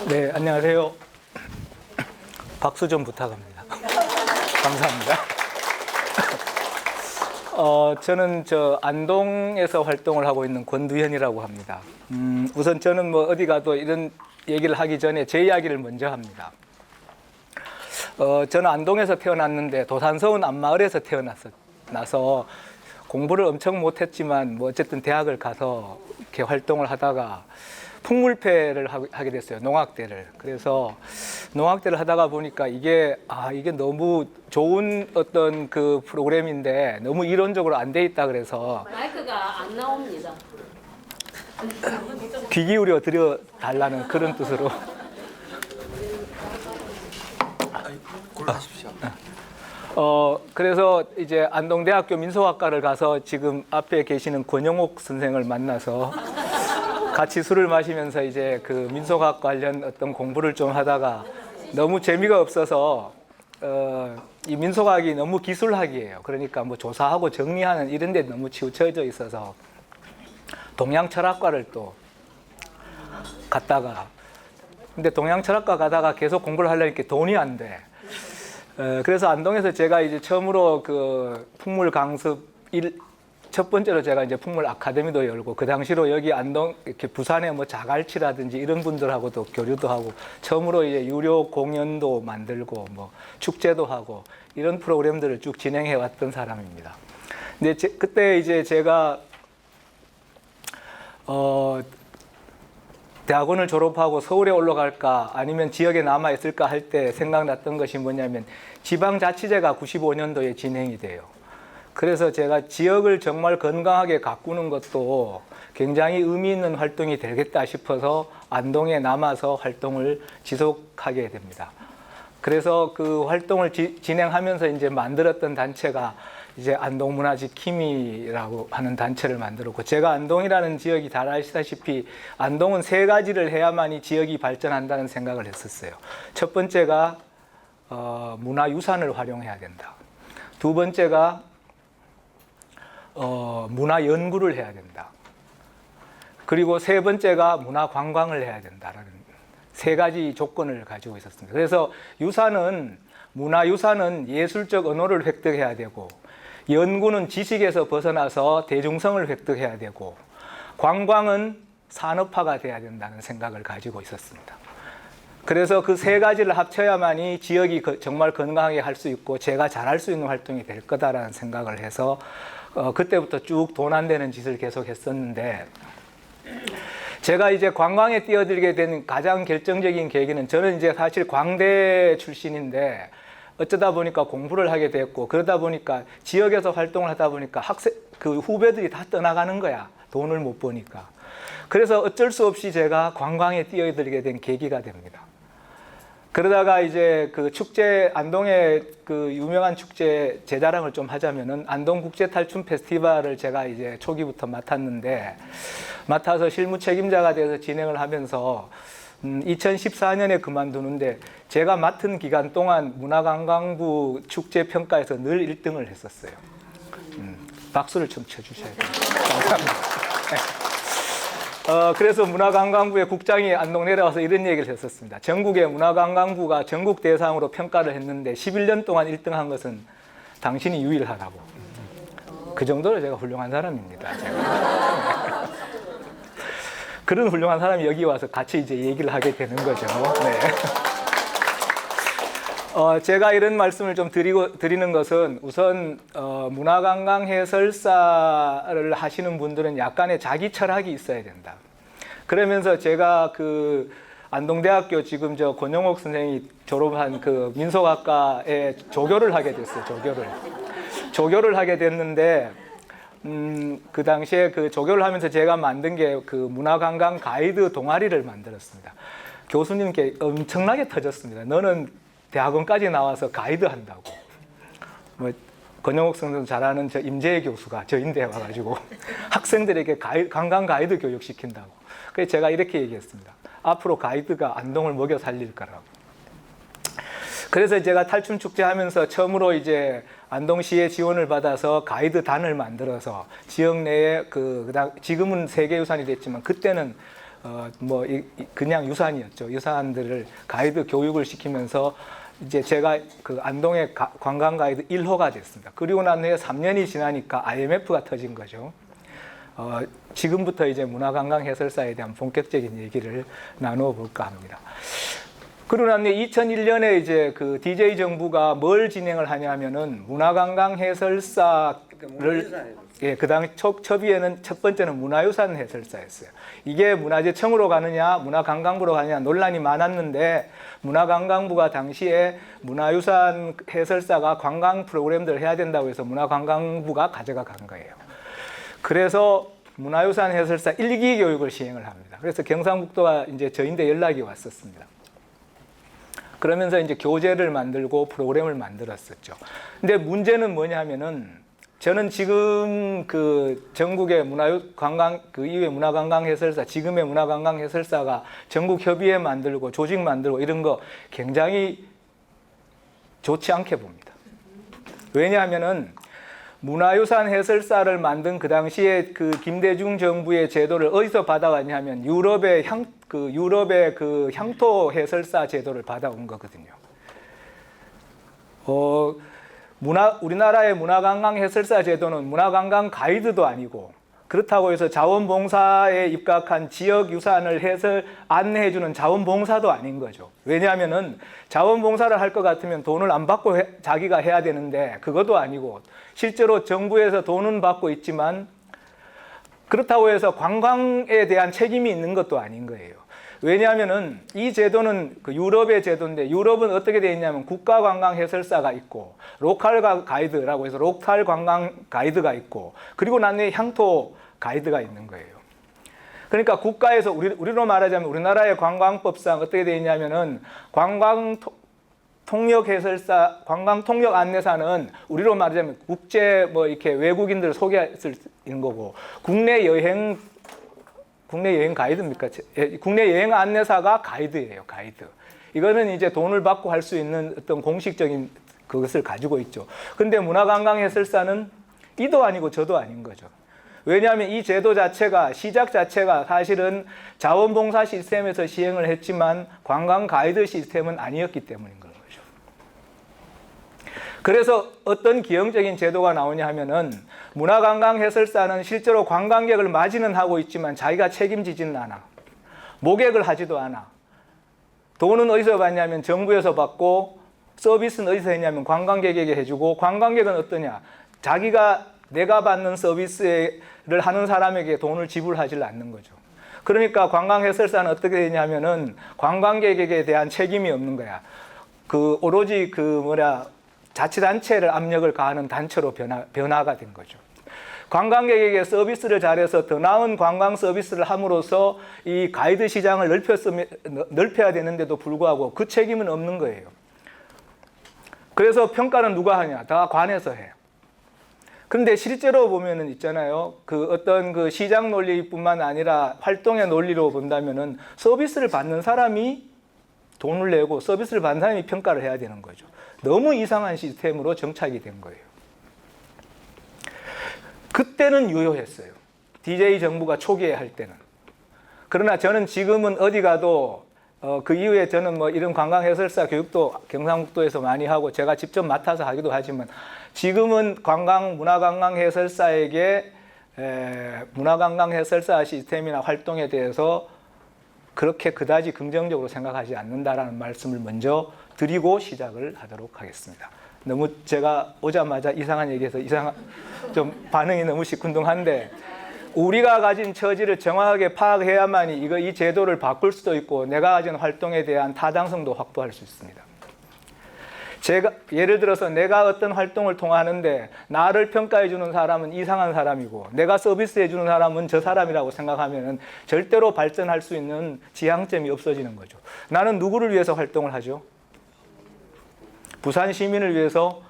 네, 안녕하세요. 박수 좀 부탁합니다. 감사합니다. 저는 안동에서 활동을 하고 있는 권두현이라고 합니다. 우선 저는 뭐 어디 가도 이런 얘기를 하기 전에 제 이야기를 먼저 합니다. 저는 안동에서 태어났는데 도산서원 앞마을에서 태어나서 공부를 엄청 못했지만 뭐 어쨌든 대학을 가서 이렇게 활동을 하다가 풍물패를 하게 됐어요. 농악대를. 그래서 농악대를 하다가 보니까 이게 너무 좋은 어떤 그 프로그램인데 너무 이론적으로 안 돼 있다 그래서 마이크가 안 나옵니다. 귀 기울여 드려 달라는 그런 뜻으로. 골라주십시오. 그래서 이제 안동대학교 민속학과를 가서 지금 앞에 계시는 권영옥 선생을 만나서 같이 술을 마시면서 이제 그 민속학 관련 어떤 공부를 좀 하다가 너무 재미가 없어서 이 민속학이 너무 기술학이에요. 그러니까 뭐 조사하고 정리하는 이런 데 너무 치우쳐져 있어서 동양철학과를 또 갔다가 근데 동양철학과 가다가 계속 공부를 하려니까 돈이 안 돼. 그래서 안동에서 제가 이제 처음으로 그 풍물 강습 첫 번째로 제가 이제 풍물 아카데미도 열고 그 당시로 여기 안동 이렇게 부산에 뭐 자갈치라든지 이런 분들하고도 교류도 하고 처음으로 이제 유료 공연도 만들고 뭐 축제도 하고 이런 프로그램들을 쭉 진행해 왔던 사람입니다. 근데 그때 이제 제가 대학원을 졸업하고 서울에 올라갈까 아니면 지역에 남아 있을까 할 때 생각났던 것이 뭐냐면 지방자치제가 95년도에 진행이 돼요. 그래서 제가 지역을 정말 건강하게 가꾸는 것도 굉장히 의미 있는 활동이 되겠다 싶어서 안동에 남아서 활동을 지속하게 됩니다. 그래서 그 활동을 진행하면서 이제 만들었던 단체가 이제 안동문화지킴이라고 하는 단체를 만들었고 제가 안동이라는 지역이 잘 아시다시피 안동은 세 가지를 해야만이 지역이 발전한다는 생각을 했었어요. 첫 번째가 문화유산을 활용해야 된다. 두 번째가 문화연구를 해야 된다. 그리고 세 번째가 문화관광을 해야 된다라는 세 가지 조건을 가지고 있었습니다. 그래서 문화유산은 예술적 언어를 획득해야 되고 연구는 지식에서 벗어나서 대중성을 획득해야 되고 관광은 산업화가 돼야 된다는 생각을 가지고 있었습니다. 그래서 그 세 가지를 합쳐야만이 지역이 정말 건강하게 할 수 있고 제가 잘할 수 있는 활동이 될 거다라는 생각을 해서 그때부터 쭉 돈 안 되는 짓을 계속 했었는데 제가 이제 관광에 뛰어들게 된 가장 결정적인 계기는 저는 이제 사실 광대 출신인데 어쩌다 보니까 공부를 하게 됐고 그러다 보니까 지역에서 활동을 하다 보니까 그 후배들이 다 떠나가는 거야. 돈을 못 버니까. 그래서 어쩔 수 없이 제가 관광에 뛰어들게 된 계기가 됩니다. 그러다가 이제 그 축제, 안동의 그 유명한 축제 재자랑을 좀 하자면은 안동국제탈춤 페스티벌을 제가 이제 초기부터 맡아서 실무 책임자가 돼서 진행을 하면서 2014년에 그만두는데 제가 맡은 기간 동안 문화관광부 축제 평가에서 늘 1등을 했었어요. 박수를 좀 쳐주셔야 돼요. 감사합니다. 그래서 문화관광부의 국장이 안동 내려와서 이런 얘기를 했었습니다. 전국의 문화관광부가 전국 대상으로 평가를 했는데 11년 동안 1등한 것은 당신이 유일하다고. 그 정도로 제가 훌륭한 사람입니다. 제가. 그런 훌륭한 사람이 여기 와서 같이 이제 얘기를 하게 되는 거죠. 네. 제가 이런 말씀을 좀 드리는 것은 우선 문화관광 해설사를 하시는 분들은 약간의 자기 철학이 있어야 된다. 그러면서 제가 그 안동대학교 지금 권영옥 선생이 졸업한 그 민속학과에 조교를 하게 됐어요. 조교를 하게 됐는데 그 당시에 그 조교를 하면서 제가 만든 게 그 문화관광 가이드 동아리를 만들었습니다. 교수님께 엄청나게 터졌습니다. 너는 대학원까지 나와서 가이드 한다고. 뭐 권영옥 선생 잘 아는 저 임재희 교수가 저 인대에 와가지고 학생들에게 관광 가이드 교육 시킨다고. 그래서 제가 이렇게 얘기했습니다. 앞으로 가이드가 안동을 먹여 살릴 거라고. 그래서 제가 탈춤 축제 하면서 처음으로 이제 안동시의 지원을 받아서 가이드단을 만들어서 지역 내에 지금은 세계유산이 됐지만 그때는 그냥 유산이었죠. 유산들을 가이드 교육을 시키면서 이제 제가 그 안동의 관광 가이드 1호가 됐습니다. 그리고 난 후에 3년이 지나니까 IMF가 터진 거죠. 지금부터 이제 문화관광 해설사에 대한 본격적인 얘기를 나누어 볼까 합니다. 그러고 난 후에 2001년에 이제 그 DJ 정부가 뭘 진행을 하냐면은 문화관광 해설사를 그 당시 초기에는 첫 번째는 문화유산 해설사였어요. 이게 문화재청으로 가느냐 문화관광부로 가느냐 논란이 많았는데 문화관광부가 당시에 문화유산 해설사가 관광 프로그램들을 해야 된다고 해서 문화관광부가 가져가 간 거예요. 그래서 문화유산 해설사 1기 교육을 시행을 합니다. 그래서 경상북도가 이제 저인데 연락이 왔었습니다. 그러면서 이제 교재를 만들고 프로그램을 만들었었죠. 근데 문제는 뭐냐면은 저는 지금 그 전국의 문화관광 그 이후에 문화관광 해설사 지금의 문화관광 해설사가 전국 협의회 만들고 조직 만들고 이런 거 굉장히 좋지 않게 봅니다. 왜냐하면은 문화유산 해설사를 만든 그 당시에 그 김대중 정부의 제도를 어디서 받아왔냐면 유럽의 향토 해설사 제도를 받아온 거거든요. 우리나라의 문화관광 해설사 제도는 문화관광 가이드도 아니고 그렇다고 해서 자원봉사에 입각한 지역 유산을 안내해주는 자원봉사도 아닌 거죠. 왜냐하면은 자원봉사를 할 것 같으면 돈을 안 받고 자기가 해야 되는데 그것도 아니고 실제로 정부에서 돈은 받고 있지만 그렇다고 해서 관광에 대한 책임이 있는 것도 아닌 거예요. 왜냐하면은 이 제도는 그 유럽의 제도인데 유럽은 어떻게 되어 있냐면 국가 관광 해설사가 있고 로컬 가이드라고 해서 로컬 관광 가이드가 있고 그리고 난 뒤에 향토 가이드가 있는 거예요. 그러니까 국가에서 우리로 말하자면 우리나라의 관광법상 어떻게 되어 있냐면은 관광 통역 해설사, 관광 통역 안내사는 우리로 말하자면 국제 이렇게 외국인들을 소개할 수 있는 거고 국내 여행 가이드입니까? 국내 여행 안내사가 가이드예요, 가이드. 이거는 이제 돈을 받고 할 수 있는 어떤 공식적인 그것을 가지고 있죠. 근데 문화관광 해설사는 이도 아니고 저도 아닌 거죠. 왜냐하면 이 제도 자체가 시작 자체가 사실은 자원봉사 시스템에서 시행을 했지만 관광 가이드 시스템은 아니었기 때문인 거죠. 그래서 어떤 기형적인 제도가 나오냐 하면은 문화관광 해설사는 실제로 관광객을 맞이는 하고 있지만 자기가 책임지지는 않아. 모객을 하지도 않아. 돈은 어디서 받냐면 정부에서 받고 서비스는 어디서 했냐면 관광객에게 해주고 관광객은 어떠냐? 내가 받는 서비스를 하는 사람에게 돈을 지불하지 않는 거죠. 그러니까 관광 해설사는 어떻게 되냐면은 관광객에게 대한 책임이 없는 거야. 오로지 자치단체를 압력을 가하는 단체로 변화가 된 거죠. 관광객에게 서비스를 잘해서 더 나은 관광 서비스를 함으로써 이 가이드 시장을 넓혀야 되는데도 불구하고 그 책임은 없는 거예요. 그래서 평가는 누가 하냐? 다 관에서 해. 그런데 실제로 보면은 있잖아요. 어떤 시장 논리뿐만 아니라 활동의 논리로 본다면은 서비스를 받는 사람이 돈을 내고 서비스를 받는 사람이 평가를 해야 되는 거죠. 너무 이상한 시스템으로 정착이 된 거예요. 그때는 유효했어요. DJ 정부가 초기에 할 때는. 그러나 저는 지금은 어디 가도 그 이후에 저는 이런 관광 해설사 교육도 경상북도에서 많이 하고 제가 직접 맡아서 하기도 하지만 지금은 문화관광 해설사에게 문화관광 해설사 시스템이나 활동에 대해서 그렇게 그다지 긍정적으로 생각하지 않는다라는 말씀을 먼저 드리고 시작을 하도록 하겠습니다. 너무 제가 오자마자 이상한 얘기해서 좀 반응이 너무 시큰둥한데 우리가 가진 처지를 정확하게 파악해야만이 이 제도를 바꿀 수도 있고 내가 가진 활동에 대한 타당성도 확보할 수 있습니다. 예를 들어서 내가 어떤 활동을 통하는데 나를 평가해 주는 사람은 이상한 사람이고 내가 서비스해 주는 사람은 저 사람이라고 생각하면 절대로 발전할 수 있는 지향점이 없어지는 거죠. 나는 누구를 위해서 활동을 하죠? 부산 시민을 위해서,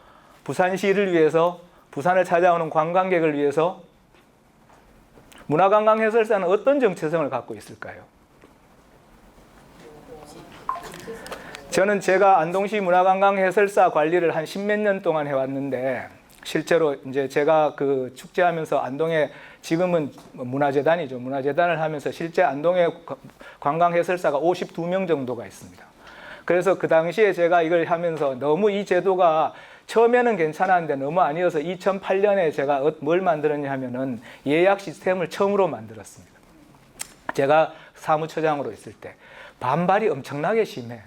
부산시를 위해서, 부산을 찾아오는 관광객을 위해서 문화관광 해설사는 어떤 정체성을 갖고 있을까요? 저는 제가 안동시 문화관광 해설사 관리를 한 십몇 년 동안 해왔는데 실제로 이제 제가 축제하면서 안동에 지금은 문화재단이죠. 문화재단을 하면서 실제 안동에 관광해설사가 52명 정도가 있습니다. 그래서 그 당시에 제가 이걸 하면서 너무 이 제도가 처음에는 괜찮았는데 너무 아니어서 2008년에 제가 뭘 만들었냐 하면은 예약 시스템을 처음으로 만들었습니다. 제가 사무처장으로 있을 때 반발이 엄청나게 심해.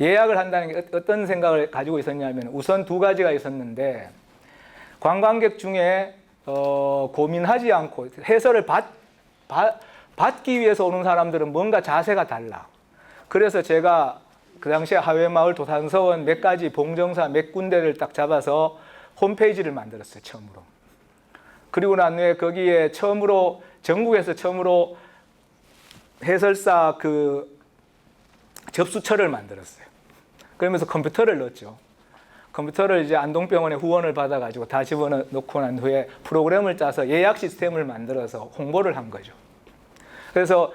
예약을 한다는 게 어떤 생각을 가지고 있었냐면 우선 두 가지가 있었는데 관광객 중에 고민하지 않고 해설을 받기 위해서 오는 사람들은 뭔가 자세가 달라. 그래서 제가 그 당시에 하회마을 도산서원 몇 가지 봉정사 몇 군데를 딱 잡아서 홈페이지를 만들었어요. 처음으로. 그리고 난 후에 거기에 처음으로 전국에서 처음으로 해설사 그 접수처를 만들었어요. 그러면서 컴퓨터를 넣었죠. 컴퓨터를 이제 안동병원에 후원을 받아가지고 다 집어넣고 난 후에 프로그램을 짜서 예약 시스템을 만들어서 홍보를 한 거죠. 그래서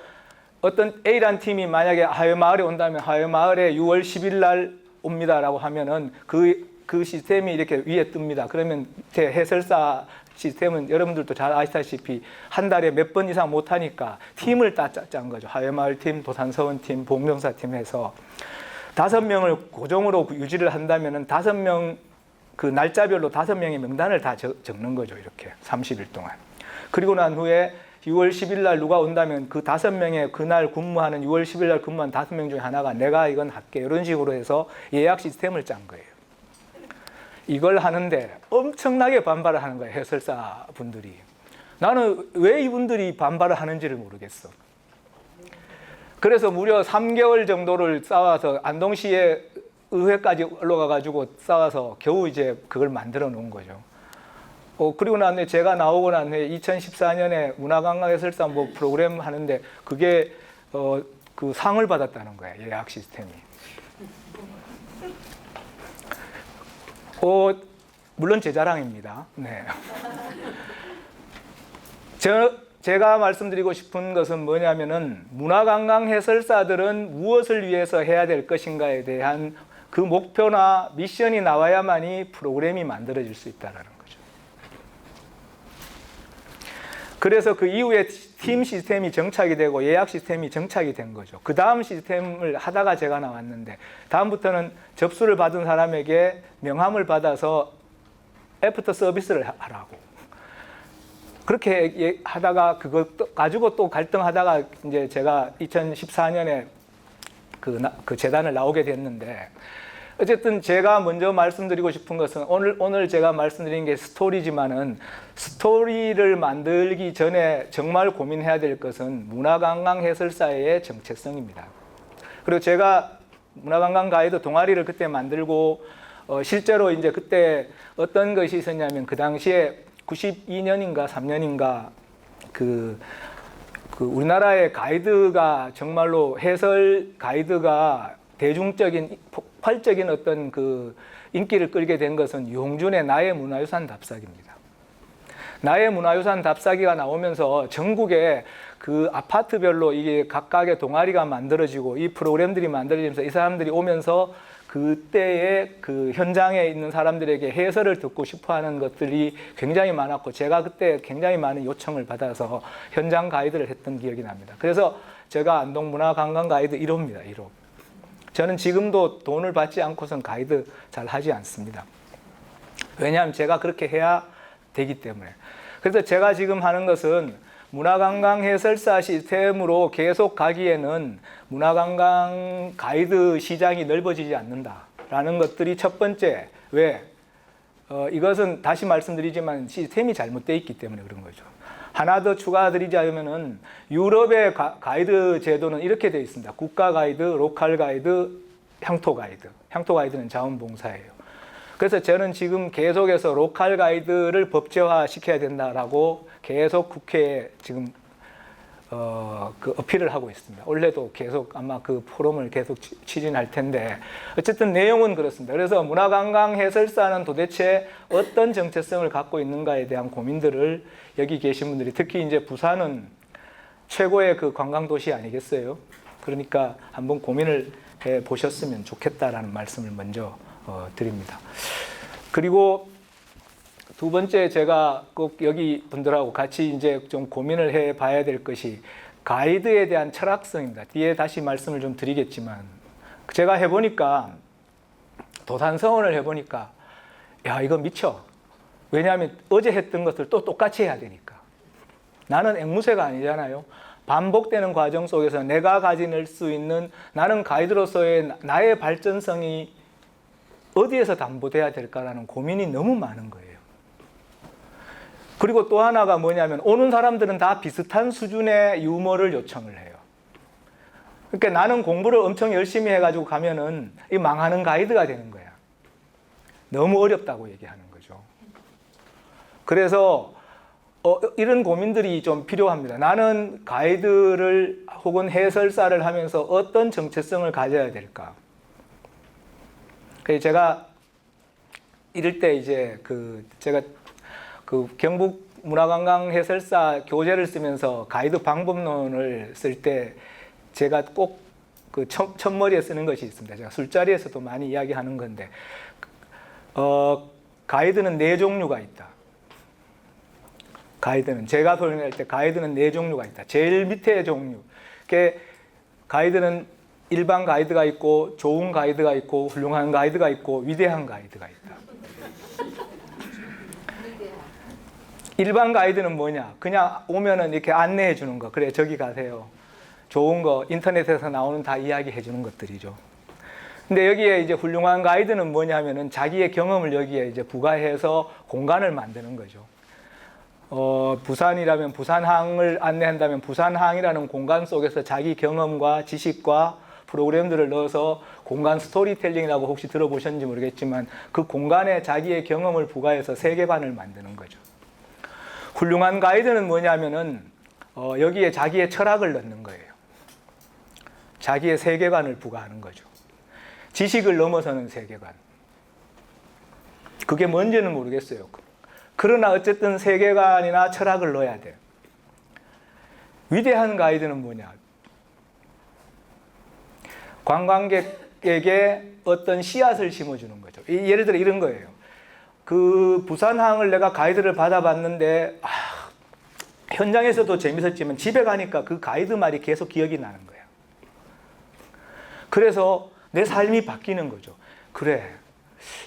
어떤 A란 팀이 만약에 하회마을에 온다면 하회마을에 6월 10일 날 옵니다라고 하면은 그 시스템이 이렇게 위에 뜹니다. 그러면 밑에 해설사 시스템은 여러분들도 잘 아시다시피 한 달에 몇 번 이상 못 하니까 팀을 다 짠 거죠. 하회마을 팀, 도산서원 팀, 봉정사 팀 해서 5명을 고정으로 유지를 한다면은 5명 그 날짜별로 5명의 명단을 다 적는 거죠. 이렇게 30일 동안. 그리고 난 후에 6월 10일 날 누가 온다면 그 5명의 그날 근무하는 6월 10일 날 근무한 5명 중에 하나가 내가 이건 할게. 이런 식으로 해서 예약 시스템을 짠 거예요. 이걸 하는데 엄청나게 반발을 하는 거예요. 해설사 분들이. 나는 왜 이분들이 반발을 하는지를 모르겠어. 그래서 무려 3개월 정도를 싸워서 안동시의 의회까지 올라가가지고 싸워서 겨우 이제 그걸 만들어 놓은 거죠. 그리고 난 후에 제가 나오고 난 후에 2014년에 문화관광해설사 뭐 프로그램 하는데 그게 그 상을 받았다는 거예요. 예약 시스템이. 물론 제 자랑입니다. 네. 제가 말씀드리고 싶은 것은 뭐냐면은 문화관광 해설사들은 무엇을 위해서 해야 될 것인가에 대한 그 목표나 미션이 나와야만이 프로그램이 만들어질 수 있다는 거죠. 그래서 그 이후에 팀 시스템이 정착이 되고 예약 시스템이 정착이 된 거죠. 그 다음 시스템을 하다가 제가 나왔는데 다음부터는 접수를 받은 사람에게 명함을 받아서 애프터 서비스를 하라고. 그렇게 하다가 그것 가지고 또 갈등하다가 이제 제가 2014년에 그 재단을 나오게 됐는데 어쨌든 제가 먼저 말씀드리고 싶은 것은 오늘 제가 말씀드린 게 스토리지만은 스토리를 만들기 전에 정말 고민해야 될 것은 문화관광 해설사의 정체성입니다. 그리고 제가 문화관광 가이드 동아리를 그때 만들고 실제로 이제 그때 어떤 것이 있었냐면 그 당시에 92년인가 3년인가 그 우리나라의 가이드가 정말로 해설 가이드가 대중적인 폭발적인 어떤 그 인기를 끌게 된 것은 유홍준의 나의 문화유산 답사기입니다. 나의 문화유산 답사기가 나오면서 전국에 그 아파트별로 이게 각각의 동아리가 만들어지고 이 프로그램들이 만들어지면서 이 사람들이 오면서 그때의 그 현장에 있는 사람들에게 해설을 듣고 싶어 하는 것들이 굉장히 많았고 제가 그때 굉장히 많은 요청을 받아서 현장 가이드를 했던 기억이 납니다. 그래서 제가 안동문화관광 가이드 1호입니다. 1호. 저는 지금도 돈을 받지 않고선 가이드 잘 하지 않습니다. 왜냐하면 제가 그렇게 해야 되기 때문에. 그래서 제가 지금 하는 것은 문화관광 해설사 시스템으로 계속 가기에는 문화관광 가이드 시장이 넓어지지 않는다라는 것들이 첫 번째. 왜? 이것은 다시 말씀드리지만 시스템이 잘못되어 있기 때문에 그런 거죠. 하나 더 추가드리자면은 유럽의 가이드 제도는 이렇게 되어 있습니다. 국가 가이드, 로컬 가이드, 향토 가이드. 향토 가이드는 자원봉사예요. 그래서 저는 지금 계속해서 로컬 가이드를 법제화 시켜야 된다라고 계속 국회에 지금 그 어필을 하고 있습니다. 올해도 계속 아마 그 포럼을 계속 추진할 텐데 어쨌든 내용은 그렇습니다. 그래서 문화관광 해설사는 도대체 어떤 정체성을 갖고 있는가에 대한 고민들을 여기 계신 분들이 특히 이제 부산은 최고의 그 관광도시 아니겠어요? 그러니까 한번 고민을 해 보셨으면 좋겠다라는 말씀을 먼저 드립니다. 그리고 두 번째 제가 꼭 여기 분들하고 같이 이제 좀 고민을 해 봐야 될 것이 가이드에 대한 철학성입니다. 뒤에 다시 말씀을 좀 드리겠지만 제가 해보니까 도산서원을 해보니까 야 이거 미쳐. 왜냐하면 어제 했던 것을 또 똑같이 해야 되니까. 나는 앵무새가 아니잖아요. 반복되는 과정 속에서 내가 가질 수 있는 나는 가이드로서의 나의 발전성이 어디에서 담보돼야 될까라는 고민이 너무 많은 거예요. 그리고 또 하나가 뭐냐면 오는 사람들은 다 비슷한 수준의 유머를 요청을 해요. 그러니까 나는 공부를 엄청 열심히 해가지고 가면은 이 망하는 가이드가 되는 거야. 너무 어렵다고 얘기하는 거죠. 그래서 이런 고민들이 좀 필요합니다. 나는 가이드를 혹은 해설사를 하면서 어떤 정체성을 가져야 될까? 그래서 제가 이럴 때 이제 제가 경북 문화관광 해설사 교재를 쓰면서 가이드 방법론을 쓸 때 제가 꼭 첫머리에 쓰는 것이 있습니다. 제가 술자리에서도 많이 이야기하는 건데 가이드는 4종류가 있다. 제가 설명할 때 가이드는 4종류가 있다. 제일 밑에 종류. 가이드는 일반 가이드가 있고 좋은 가이드가 있고 훌륭한 가이드가 있고 위대한 가이드가 있다. 일반 가이드는 뭐냐? 그냥 오면은 이렇게 안내해 주는 거. 그래, 저기 가세요. 좋은 거, 인터넷에서 나오는 다 이야기해 주는 것들이죠. 근데 여기에 이제 훌륭한 가이드는 뭐냐면은 자기의 경험을 여기에 이제 부과해서 공간을 만드는 거죠. 부산이라면 부산항을 안내한다면 부산항이라는 공간 속에서 자기 경험과 지식과 프로그램들을 넣어서 공간 스토리텔링이라고 혹시 들어보셨는지 모르겠지만 그 공간에 자기의 경험을 부과해서 세계관을 만드는 거죠. 훌륭한 가이드는 뭐냐면은 여기에 자기의 철학을 넣는 거예요. 자기의 세계관을 부과하는 거죠. 지식을 넘어서는 세계관. 그게 뭔지는 모르겠어요. 그러나 어쨌든 세계관이나 철학을 넣어야 돼요. 위대한 가이드는 뭐냐? 관광객에게 어떤 씨앗을 심어주는 거죠. 예를 들어 이런 거예요. 그 부산항을 내가 가이드를 받아봤는데 현장에서도 재밌었지만 집에 가니까 그 가이드 말이 계속 기억이 나는 거예요. 그래서 내 삶이 바뀌는 거죠. 그래,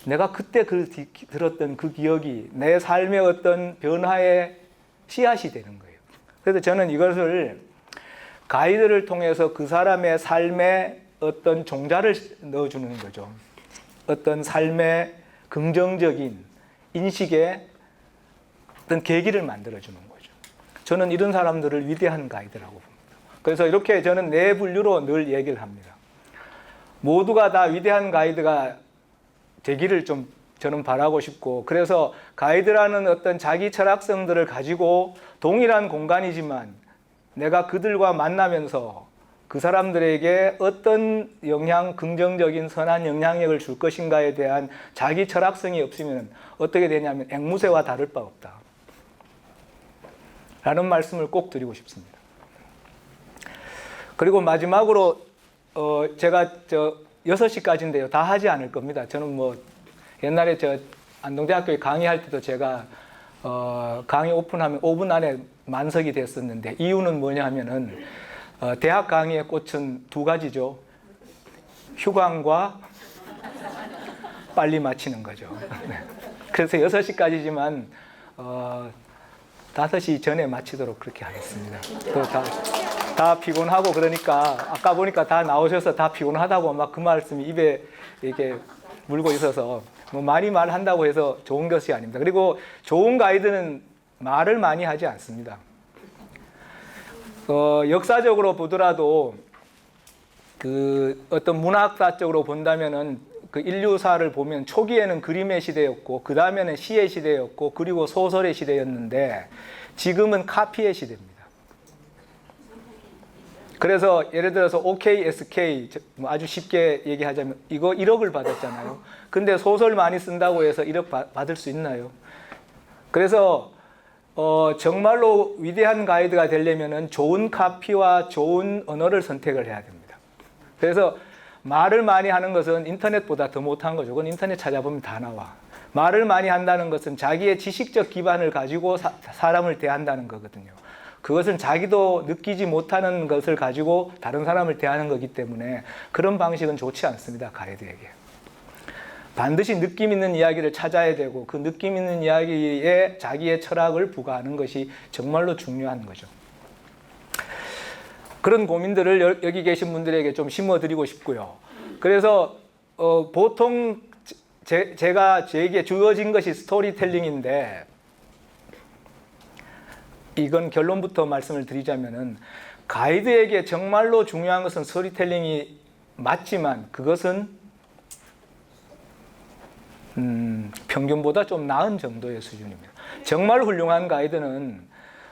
내가 그때 들었던 그 기억이 내 삶의 어떤 변화의 씨앗이 되는 거예요. 그래서 저는 이것을 가이드를 통해서 그 사람의 삶에 어떤 종자를 넣어주는 거죠. 어떤 삶의 긍정적인 인식의 어떤 계기를 만들어주는 거죠. 저는 이런 사람들을 위대한 가이드라고 봅니다. 그래서 이렇게 저는 4분류로 늘 얘기를 합니다. 모두가 다 위대한 가이드가 되기를 좀 저는 바라고 싶고, 그래서 가이드라는 어떤 자기 철학성들을 가지고 동일한 공간이지만 내가 그들과 만나면서 그 사람들에게 어떤 긍정적인 선한 영향력을 줄 것인가에 대한 자기 철학성이 없으면 어떻게 되냐면 앵무새와 다를 바 없다 라는 말씀을 꼭 드리고 싶습니다. 그리고 마지막으로 제가 6시까지인데요. 다 하지 않을 겁니다. 저는 옛날에 안동대학교에 강의할 때도 제가 강의 오픈하면 5분 안에 만석이 됐었는데, 이유는 뭐냐 하면은 대학 강의의 꽃은 2가지죠. 휴강과 빨리 마치는 거죠. 네. 그래서 6시까지지만 5시 전에 마치도록 그렇게 하겠습니다. 또 다 피곤하고 그러니까 아까 보니까 다 나오셔서 다 피곤하다고 막 그 말씀이 입에 이렇게 물고 있어서 많이 말한다고 해서 좋은 것이 아닙니다. 그리고 좋은 가이드는 말을 많이 하지 않습니다. 역사적으로 보더라도 어떤 문학사적으로 본다면은 그 인류사를 보면 초기에는 그림의 시대였고 그 다음에는 시의 시대였고 그리고 소설의 시대였는데 지금은 카피의 시대입니다. 그래서 예를 들어서 OKSK 아주 쉽게 얘기하자면 이거 1억을 받았잖아요. 근데 소설 많이 쓴다고 해서 1억 받을 수 있나요? 그래서 정말로 위대한 가이드가 되려면 좋은 카피와 좋은 언어를 선택을 해야 됩니다. 그래서 말을 많이 하는 것은 인터넷보다 더 못한 거죠. 그건 인터넷 찾아보면 다 나와. 말을 많이 한다는 것은 자기의 지식적 기반을 가지고 사람을 대한다는 거거든요. 그것은 자기도 느끼지 못하는 것을 가지고 다른 사람을 대하는 거기 때문에 그런 방식은 좋지 않습니다. 가이드에게. 반드시 느낌 있는 이야기를 찾아야 되고 그 느낌 있는 이야기에 자기의 철학을 부과하는 것이 정말로 중요한 거죠. 그런 고민들을 여기 계신 분들에게 좀 심어드리고 싶고요. 그래서 보통 제가 저에게 주어진 것이 스토리텔링인데 이건 결론부터 말씀을 드리자면은 가이드에게 정말로 중요한 것은 스토리텔링이 맞지만 그것은 평균보다 좀 나은 정도의 수준입니다. 정말 훌륭한 가이드는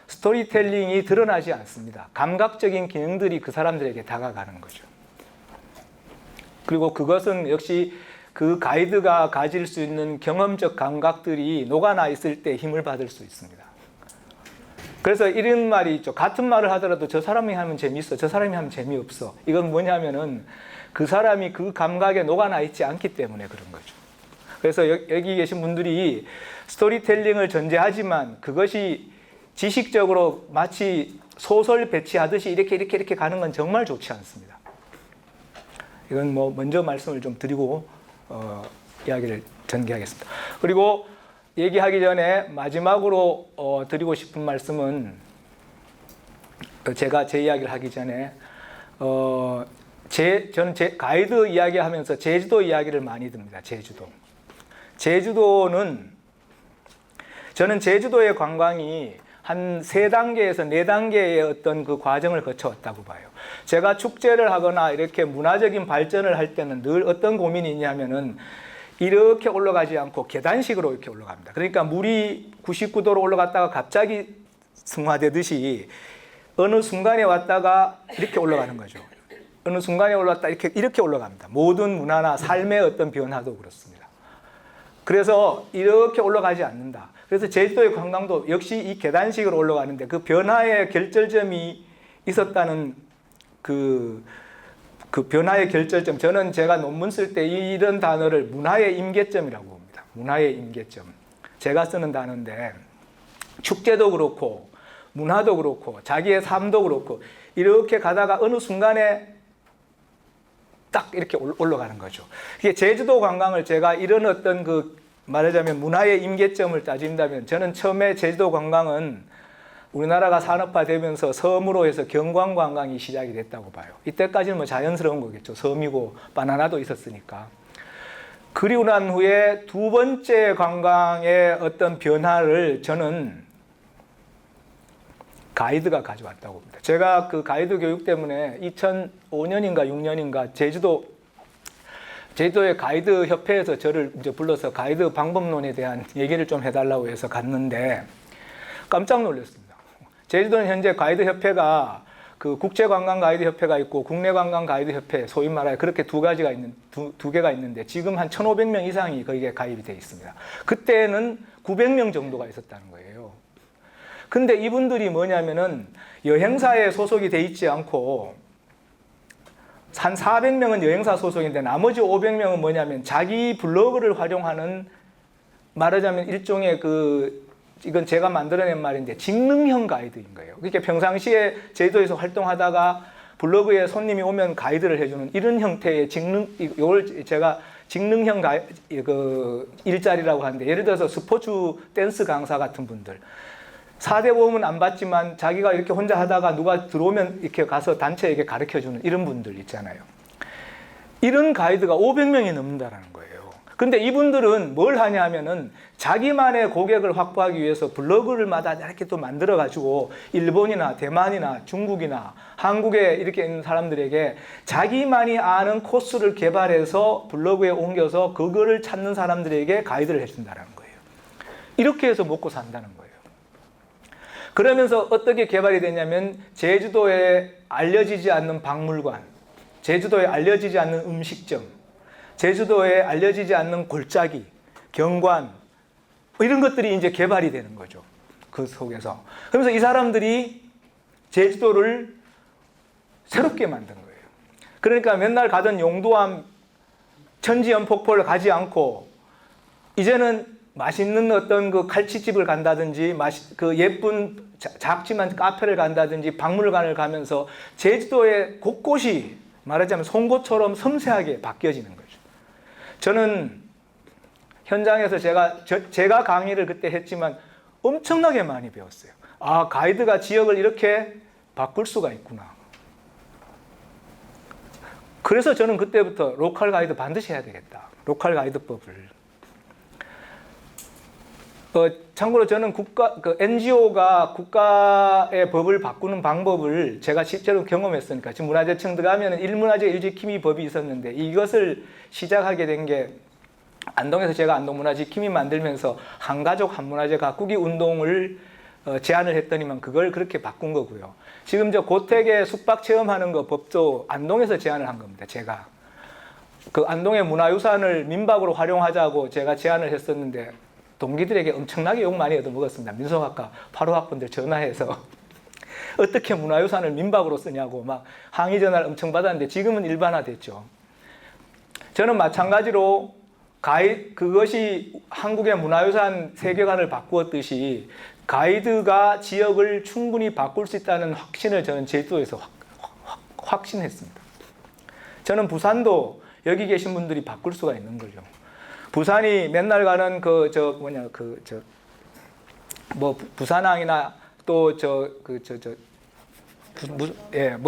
스토리텔링이 드러나지 않습니다. 감각적인 기능들이 그 사람들에게 다가가는 거죠. 그리고 그것은 역시 그 가이드가 가질 수 있는 경험적 감각들이 녹아나 있을 때 힘을 받을 수 있습니다. 그래서 이런 말이 있죠. 같은 말을 하더라도 저 사람이 하면 재미있어, 저 사람이 하면 재미없어. 이건 뭐냐면은 그 사람이 그 감각에 녹아나 있지 않기 때문에 그런 거죠. 그래서 여기 계신 분들이 스토리텔링을 전제하지만 그것이 지식적으로 마치 소설 배치하듯이 이렇게 가는 건 정말 좋지 않습니다. 이건 뭐 먼저 말씀을 좀 드리고 이야기를 전개하겠습니다. 그리고 얘기하기 전에 마지막으로 드리고 싶은 말씀은 제가 제 이야기를 하기 전에 저는 제 가이드 이야기하면서 제주도 이야기를 많이 듭니다. 제주도는 저는 제주도의 관광이 한 3단계에서 4단계의 어떤 그 과정을 거쳐왔다고 봐요. 제가 축제를 하거나 이렇게 문화적인 발전을 할 때는 늘 어떤 고민이 있냐면은 이렇게 올라가지 않고 계단식으로 이렇게 올라갑니다. 그러니까 물이 99도로 올라갔다가 갑자기 승화되듯이 어느 순간에 왔다가 이렇게 올라가는 거죠. 어느 순간에 올라왔다 이렇게 올라갑니다. 모든 문화나 삶의 어떤 변화도 그렇습니다. 그래서 이렇게 올라가지 않는다. 그래서 제주도의 관광도 역시 이 계단식으로 올라가는데 그 변화의 결절점이 있었다는 그 변화의 결절점. 저는 제가 논문 쓸 때 이런 단어를 문화의 임계점이라고 봅니다. 문화의 임계점. 제가 쓰는 단어인데 축제도 그렇고 문화도 그렇고 자기의 삶도 그렇고 이렇게 가다가 어느 순간에 딱 이렇게 올라가는 거죠. 이게 제주도 관광을 제가 이런 어떤 말하자면 문화의 임계점을 따진다면 저는 처음에 제주도 관광은 우리나라가 산업화되면서 섬으로 해서 경관 관광이 시작이 됐다고 봐요. 이때까지는 뭐 자연스러운 거겠죠. 섬이고 바나나도 있었으니까. 그리고 난 후에 두 번째 관광의 어떤 변화를 저는 가이드가 가져왔다고 봅니다. 제가 그 가이드 교육 때문에 2005년인가 6년인가 제주도의 가이드 협회에서 저를 이제 불러서 가이드 방법론에 대한 얘기를 좀 해달라고 해서 갔는데 깜짝 놀랐습니다. 제주도는 현재 가이드 협회가 그 국제관광 가이드 협회가 있고 국내 관광 가이드 협회, 소위 말하여 그렇게 두 개가 있는데 지금 한 1,500명 이상이 거기에 가입이 되어 있습니다. 그때는 900명 정도가 있었다는 거예요. 근데 이분들이 뭐냐면은 여행사에 소속이 돼 있지 않고 한 400명은 여행사 소속인데 나머지 500명은 뭐냐면 자기 블로그를 활용하는 말하자면 일종의 이건 제가 만들어낸 말인데 직능형 가이드인 거예요. 그러니까 평상시에 제주도에서 활동하다가 블로그에 손님이 오면 가이드를 해주는 이런 형태의 이걸 제가 직능형 일자리라고 하는데 예를 들어서 스포츠 댄스 강사 같은 분들 4대 보험은 안 받지만 자기가 이렇게 혼자 하다가 누가 들어오면 이렇게 가서 단체에게 가르쳐주는 이런 분들 있잖아요. 이런 가이드가 500명이 넘는다는 거예요. 근데 이분들은 뭘 하냐 하면은 자기만의 고객을 확보하기 위해서 블로그를마다 이렇게 또 만들어가지고 일본이나 대만이나 중국이나 한국에 이렇게 있는 사람들에게 자기만이 아는 코스를 개발해서 블로그에 옮겨서 그거를 찾는 사람들에게 가이드를 해준다는 거예요. 이렇게 해서 먹고 산다는 거예요. 그러면서 어떻게 개발이 됐냐면 제주도에 알려지지 않는 박물관, 제주도에 알려지지 않는 음식점, 제주도에 알려지지 않는 골짜기, 경관 이런 것들이 이제 개발이 되는 거죠. 그 속에서. 그러면서 이 사람들이 제주도를 새롭게 만든 거예요. 그러니까 맨날 가던 용두암 천지연 폭포를 가지 않고 이제는 맛있는 어떤 그 칼치집을 간다든지 그 예쁜 작지만 카페를 간다든지 박물관을 가면서 제주도의 곳곳이 말하자면 송곳처럼 섬세하게 바뀌어지는 거죠. 저는 현장에서 제가 강의를 그때 했지만 엄청나게 많이 배웠어요. 아, 가이드가 지역을 이렇게 바꿀 수가 있구나. 그래서 저는 그때부터 로컬 가이드 반드시 해야 되겠다. 로컬 가이드법을. 참고로 저는 NGO가 국가의 법을 바꾸는 방법을 제가 실제로 경험했으니까 지금 문화재청 들어가면 일문화재 일지킴이 법이 있었는데 이것을 시작하게 된 게 안동에서 제가 안동문화지킴이 만들면서 한가족 한문화재 가꾸기 운동을 제안을 했더니만 그걸 그렇게 바꾼 거고요. 지금 저 고택에 숙박 체험하는 거 법도 안동에서 제안을 한 겁니다. 제가 그 안동의 문화유산을 민박으로 활용하자고 제가 제안을 했었는데 동기들에게 엄청나게 욕 많이 얻어먹었습니다. 민속학과 8호 학번들 전화해서 어떻게 문화유산을 민박으로 쓰냐고 막 항의 전화를 엄청 받았는데 지금은 일반화됐죠. 저는 마찬가지로 그것이 한국의 문화유산 세계관을 바꾸었듯이 가이드가 지역을 충분히 바꿀 수 있다는 확신을 저는 제주도에서 확신했습니다. 저는 부산도 여기 계신 분들이 바꿀 수가 있는 거죠. 부산이 맨날 가는 부산항이나 또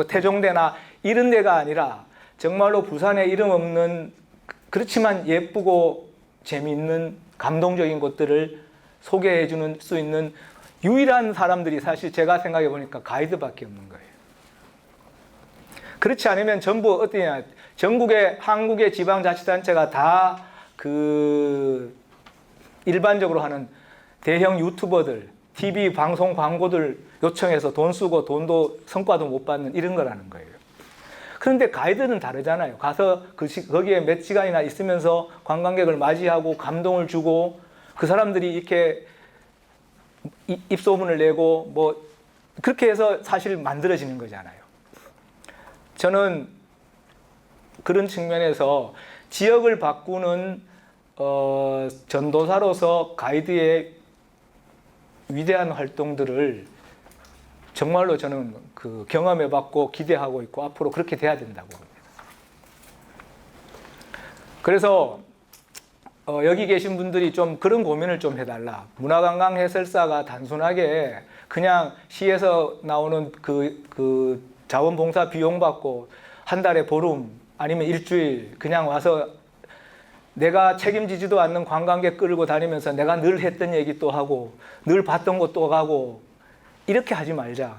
태종대나 이런 데가 아니라 정말로 부산에 이름 없는 그렇지만 예쁘고 재미있는 감동적인 곳들을 소개해 줄 수 있는 유일한 사람들이 사실 제가 생각해 보니까 가이드밖에 없는 거예요. 그렇지 않으면 전부 어떠냐, 전국의 한국의 지방자치단체가 다 일반적으로 하는 대형 유튜버들, TV 방송 광고들 요청해서 돈 쓰고 돈도 성과도 못 받는 이런 거라는 거예요. 그런데 가이드는 다르잖아요. 가서 거기에 몇 시간이나 있으면서 관광객을 맞이하고 감동을 주고 그 사람들이 이렇게 입소문을 내고 뭐 그렇게 해서 사실 만들어지는 거잖아요. 저는 그런 측면에서 지역을 바꾸는 전도사로서 가이드의 위대한 활동들을 정말로 저는 경험해봤고 기대하고 있고 앞으로 그렇게 돼야 된다고 봅니다. 그래서 여기 계신 분들이 좀 그런 고민을 좀 해달라. 문화관광 해설사가 단순하게 그냥 시에서 나오는 그 자원봉사 비용 받고 한 달에 보름 아니면 일주일 그냥 와서 내가 책임지지도 않는 관광객 끌고 다니면서 내가 늘 했던 얘기 또 하고 늘 봤던 곳 또 가고 이렇게 하지 말자.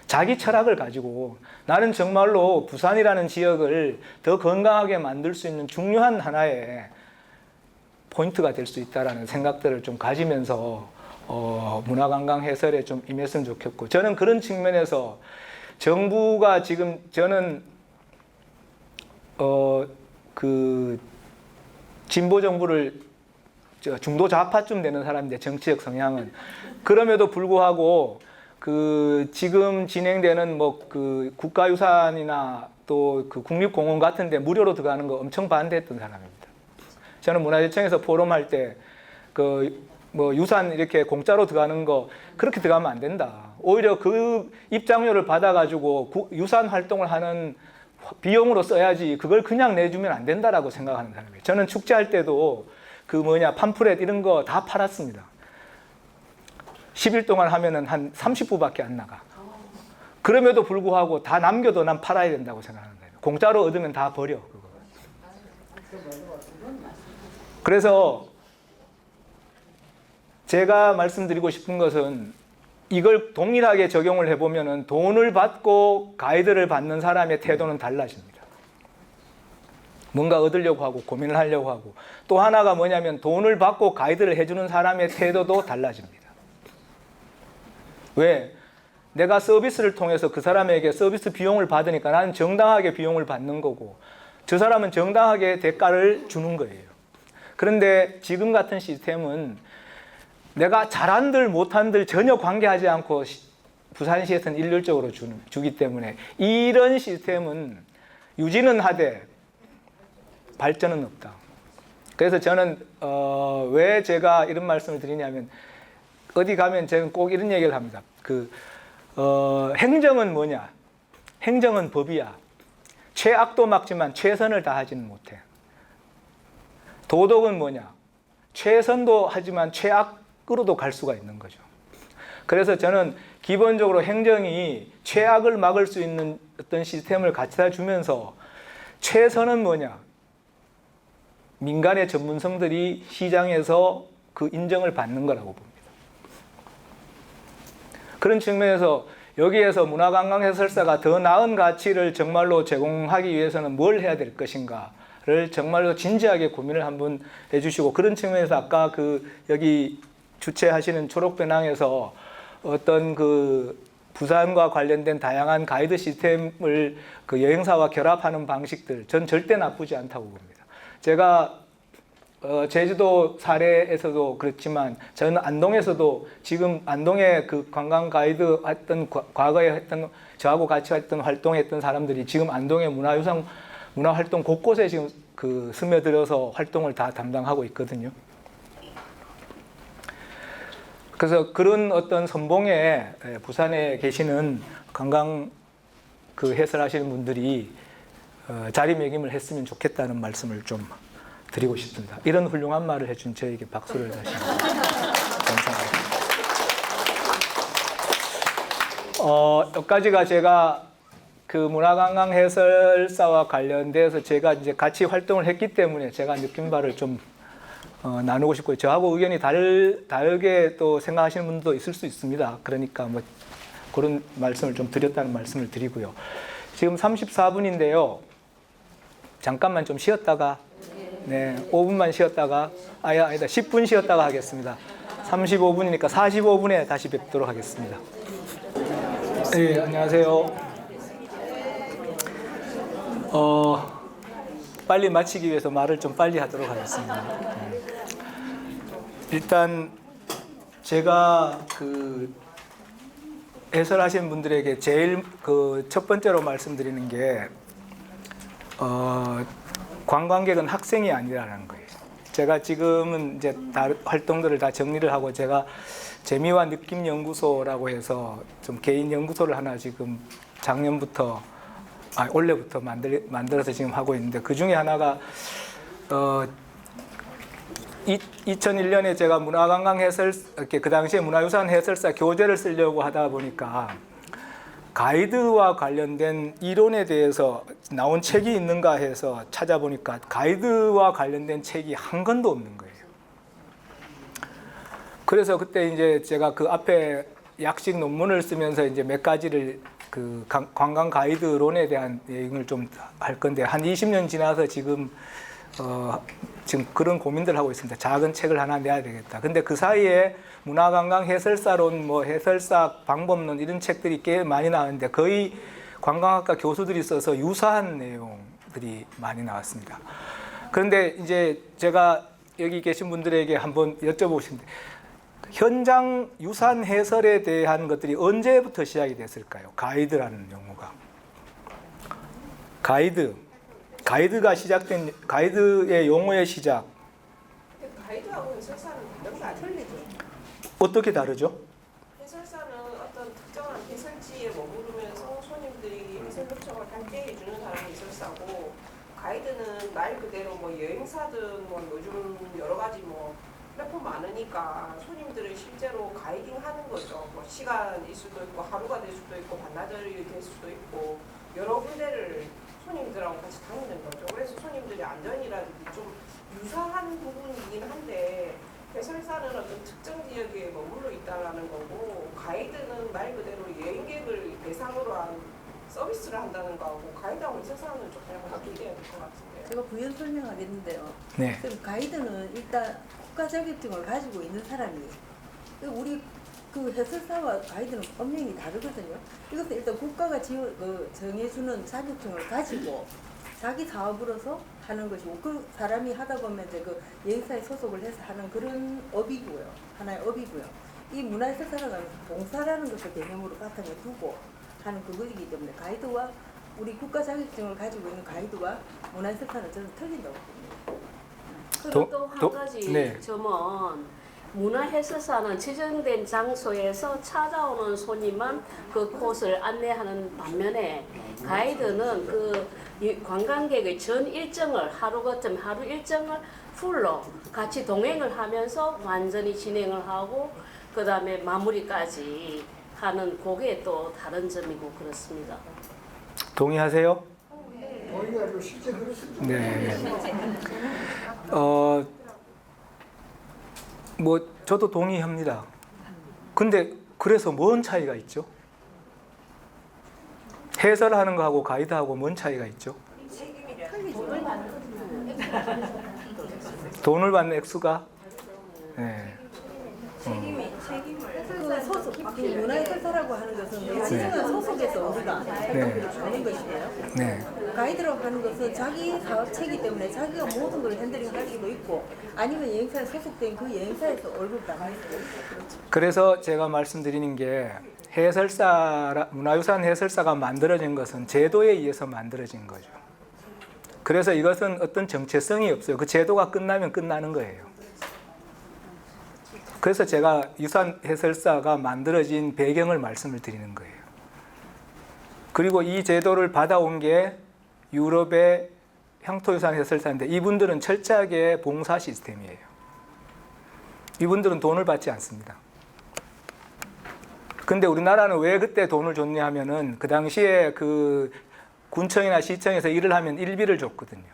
자기 철학을 가지고 나는 정말로 부산이라는 지역을 더 건강하게 만들 수 있는 중요한 하나의 포인트가 될 수 있다는 생각들을 좀 가지면서 문화관광 해설에 좀 임했으면 좋겠고 저는 그런 측면에서 정부가 지금 저는 진보 정부를 중도 좌파쯤 되는 사람인데 정치적 성향은 그럼에도 불구하고 지금 진행되는 국가유산이나 또 국립공원 같은 데 무료로 들어가는 거 엄청 반대했던 사람입니다. 저는 문화재청에서 포럼할 때 유산 이렇게 공짜로 들어가는 거 그렇게 들어가면 안 된다. 오히려 그 입장료를 받아가지고 유산 활동을 하는 비용으로 써야지 그걸 그냥 내주면 안 된다라고 생각하는 사람이에요. 저는 축제할 때도 팜플렛 이런 거 다 팔았습니다. 10일 동안 하면은 한 30부밖에 안 나가. 그럼에도 불구하고 다 남겨도 난 팔아야 된다고 생각하는 거예요. 공짜로 얻으면 다 버려. 그거. 그래서 제가 말씀드리고 싶은 것은 이걸 동일하게 적용을 해보면은 돈을 받고 가이드를 받는 사람의 태도는 달라집니다. 뭔가 얻으려고 하고 고민을 하려고 하고 또 하나가 뭐냐면 돈을 받고 가이드를 해주는 사람의 태도도 달라집니다. 왜? 내가 서비스를 통해서 그 사람에게 서비스 비용을 받으니까 나는 정당하게 비용을 받는 거고 저 사람은 정당하게 대가를 주는 거예요. 그런데 지금 같은 시스템은 내가 잘한들 못한들 전혀 관계하지 않고 부산시에서는 일률적으로 주기 때문에 이런 시스템은 유지는 하되 발전은 없다. 그래서 저는 왜 제가 이런 말씀을 드리냐면 어디 가면 저는 꼭 이런 얘기를 합니다. 행정은 뭐냐? 행정은 법이야. 최악도 막지만 최선을 다하지는 못해. 도덕은 뭐냐? 최선도 하지만 최악으로도 갈 수가 있는 거죠. 그래서 저는 기본적으로 행정이 최악을 막을 수 있는 어떤 시스템을 갖다 주면서 최선은 뭐냐? 민간의 전문성들이 시장에서 그 인정을 받는 거라고 봅니다. 그런 측면에서 여기에서 문화관광해설사가 더 나은 가치를 정말로 제공하기 위해서는 뭘 해야 될 것인가를 정말로 진지하게 고민을 한번 해주시고, 그런 측면에서 아까 여기 주최하시는 초록배낭에서 어떤 부산과 관련된 다양한 가이드 시스템을 여행사와 결합하는 방식들, 전 절대 나쁘지 않다고 봅니다. 제가 제주도 사례에서도 그렇지만 저는 안동에서도 지금 안동에 관광 가이드 했던 과거에 했던 저하고 같이 했던 활동했던 사람들이 지금 안동의 문화 활동 곳곳에 지금 스며들어서 활동을 다 담당하고 있거든요. 그래서 그런 어떤 선봉에 부산에 계시는 관광 해설하시는 분들이 자리매김을 했으면 좋겠다는 말씀을 좀 드리고 싶습니다. 이런 훌륭한 말을 해준 저에게 박수를 다시 감사합니다. 여기까지가 제가 문화관광 해설사와 관련돼서 제가 이제 같이 활동을 했기 때문에 제가 느낀 바를 좀 나누고 싶고요. 저하고 의견이 다르게 또 생각하시는 분도 있을 수 있습니다. 그러니까 그런 말씀을 좀 드렸다는 말씀을 드리고요. 지금 34분인데요. 잠깐만 좀 쉬었다가 5분만 쉬었다가 아니다 10분 쉬었다가 하겠습니다. 35분이니까 45분에 다시 뵙도록 하겠습니다. 네, 안녕하세요. 빨리 마치기 위해서 말을 좀 빨리 하도록 하겠습니다. 일단 제가 해설하신 분들에게 제일 첫 번째로 말씀드리는 게 관광객은 학생이 아니라는 거예요. 제가 지금은 이제 활동들을 다 정리를 하고 제가 재미와 느낌 연구소라고 해서 좀 개인 연구소를 하나 지금 올해부터 만들어서 지금 하고 있는데, 그 중에 하나가 2001년에 제가 그 당시에 문화유산 해설사 교재를 쓰려고 하다 보니까 가이드와 관련된 이론에 대해서 나온 책이 있는가 해서 찾아보니까 가이드와 관련된 책이 한 권도 없는 거예요. 그래서 그때 이제 제가 앞에 약식 논문을 쓰면서 이제 몇 가지를 관광 가이드론에 대한 얘기를 좀 할 건데, 한 20년 지나서 지금 그런 고민들 하고 있습니다. 작은 책을 하나 내야 되겠다. 근데 그 사이에 문화관광 해설사론, 해설사 방법론 이런 책들이 꽤 많이 나왔는데 거의 관광학과 교수들이 써서 유사한 내용들이 많이 나왔습니다. 그런데 이제 제가 여기 계신 분들에게 한번 여쭤보고 싶은데, 현장 유산 해설에 대한 것들이 언제부터 시작이 됐을까요? 가이드라는 용어가. 가이드가 시작된, 가이드의 용어의 시작. 가이드하고 해설사는 다 틀리죠. 어떻게 다르죠? 해설사는 어떤 특정한 해설지에 머무르면서 손님들이 해설 요청을 할 때 해주는 사람이 해설사고, 가이드는 말 그대로 여행사든 요즘 여러 가지 플랫폼 많으니까 손님들을 실제로 가이딩하는 거죠. 시간일 수도 있고 하루가 될 수도 있고 반나절이 될 수도 있고 여러 군데를 손님들하고 같이 다니는 거죠. 그래서 손님들의 안전이라든지 좀 유사한 부분이긴 한데, 해설사는 어떤 특정 지역에 머물러 있다라는 거고, 가이드는 말 그대로 여행객을 대상으로 한 서비스를 한다는 거하고, 가이드하고 해설사는 좀 그냥 바뀌어야 될 것 같은데요. 제가 부연 설명하겠는데요. 네. 그럼 가이드는 일단 국가 자격증을 가지고 있는 사람이에요. 우리 해설사와 가이드는 법령이 다르거든요. 이것은 일단 국가가 정해주는 자격증을 가지고 자기 사업으로서 하는 것이고, 그 사람이 하다 보면 이제 여행사에 소속을 해서 하는 그런 업이고요. 하나의 업이고요. 이 문화해설사라는 봉사라는 것을 개념으로 바탕에 두고 하는 그것이기 때문에 가이드와 우리 국가 자격증을 가지고 있는 가이드와 문화해설사는 저는 틀린다고 봅니다. 그리고 또 한 가지 네. 점은 문화해설사는 지정된 장소에서 찾아오는 손님만 그 곳을 안내하는 반면에 가이드는 관광객의 전 일정을 하루 같으면 하루 일정을 풀로 같이 동행을 하면서 완전히 진행을 하고 그 다음에 마무리까지 하는 그게 또 다른 점이고 그렇습니다. 동의하세요? 동의하고 실제 그렇습니다. 네. 뭐 저도 동의합니다. 근데 그래서 뭔 차이가 있죠? 해설하는 거하고 가이드하고 뭔 차이가 있죠? 돈을 받는 액수가? 네. 그 소속, 그 문화해설사라고 하는 것은 지정한 소속에서 우리가 네. 주는 것이에요. 네. 가이드라고 하는 것은 자기 사업체이기 때문에 자기가 모든 걸 핸들링 할 수도 있고 아니면 여행사에 소속된 그 여행사에서 월급 나갈 수도 있고 그렇죠. 그래서 제가 말씀드리는 게 문화유산 해설사가 만들어진 것은 제도에 의해서 만들어진 거죠. 그래서 이것은 어떤 정체성이 없어요. 그 제도가 끝나면 끝나는 거예요. 그래서 제가 유산 해설사가 만들어진 배경을 말씀을 드리는 거예요. 그리고 이 제도를 받아온 게 유럽의 향토유산 해설사인데 이분들은 철저하게 봉사 시스템이에요. 이분들은 돈을 받지 않습니다. 근데 우리나라는 왜 그때 돈을 줬냐 하면은 그 당시에 그 군청이나 시청에서 일을 하면 일비를 줬거든요.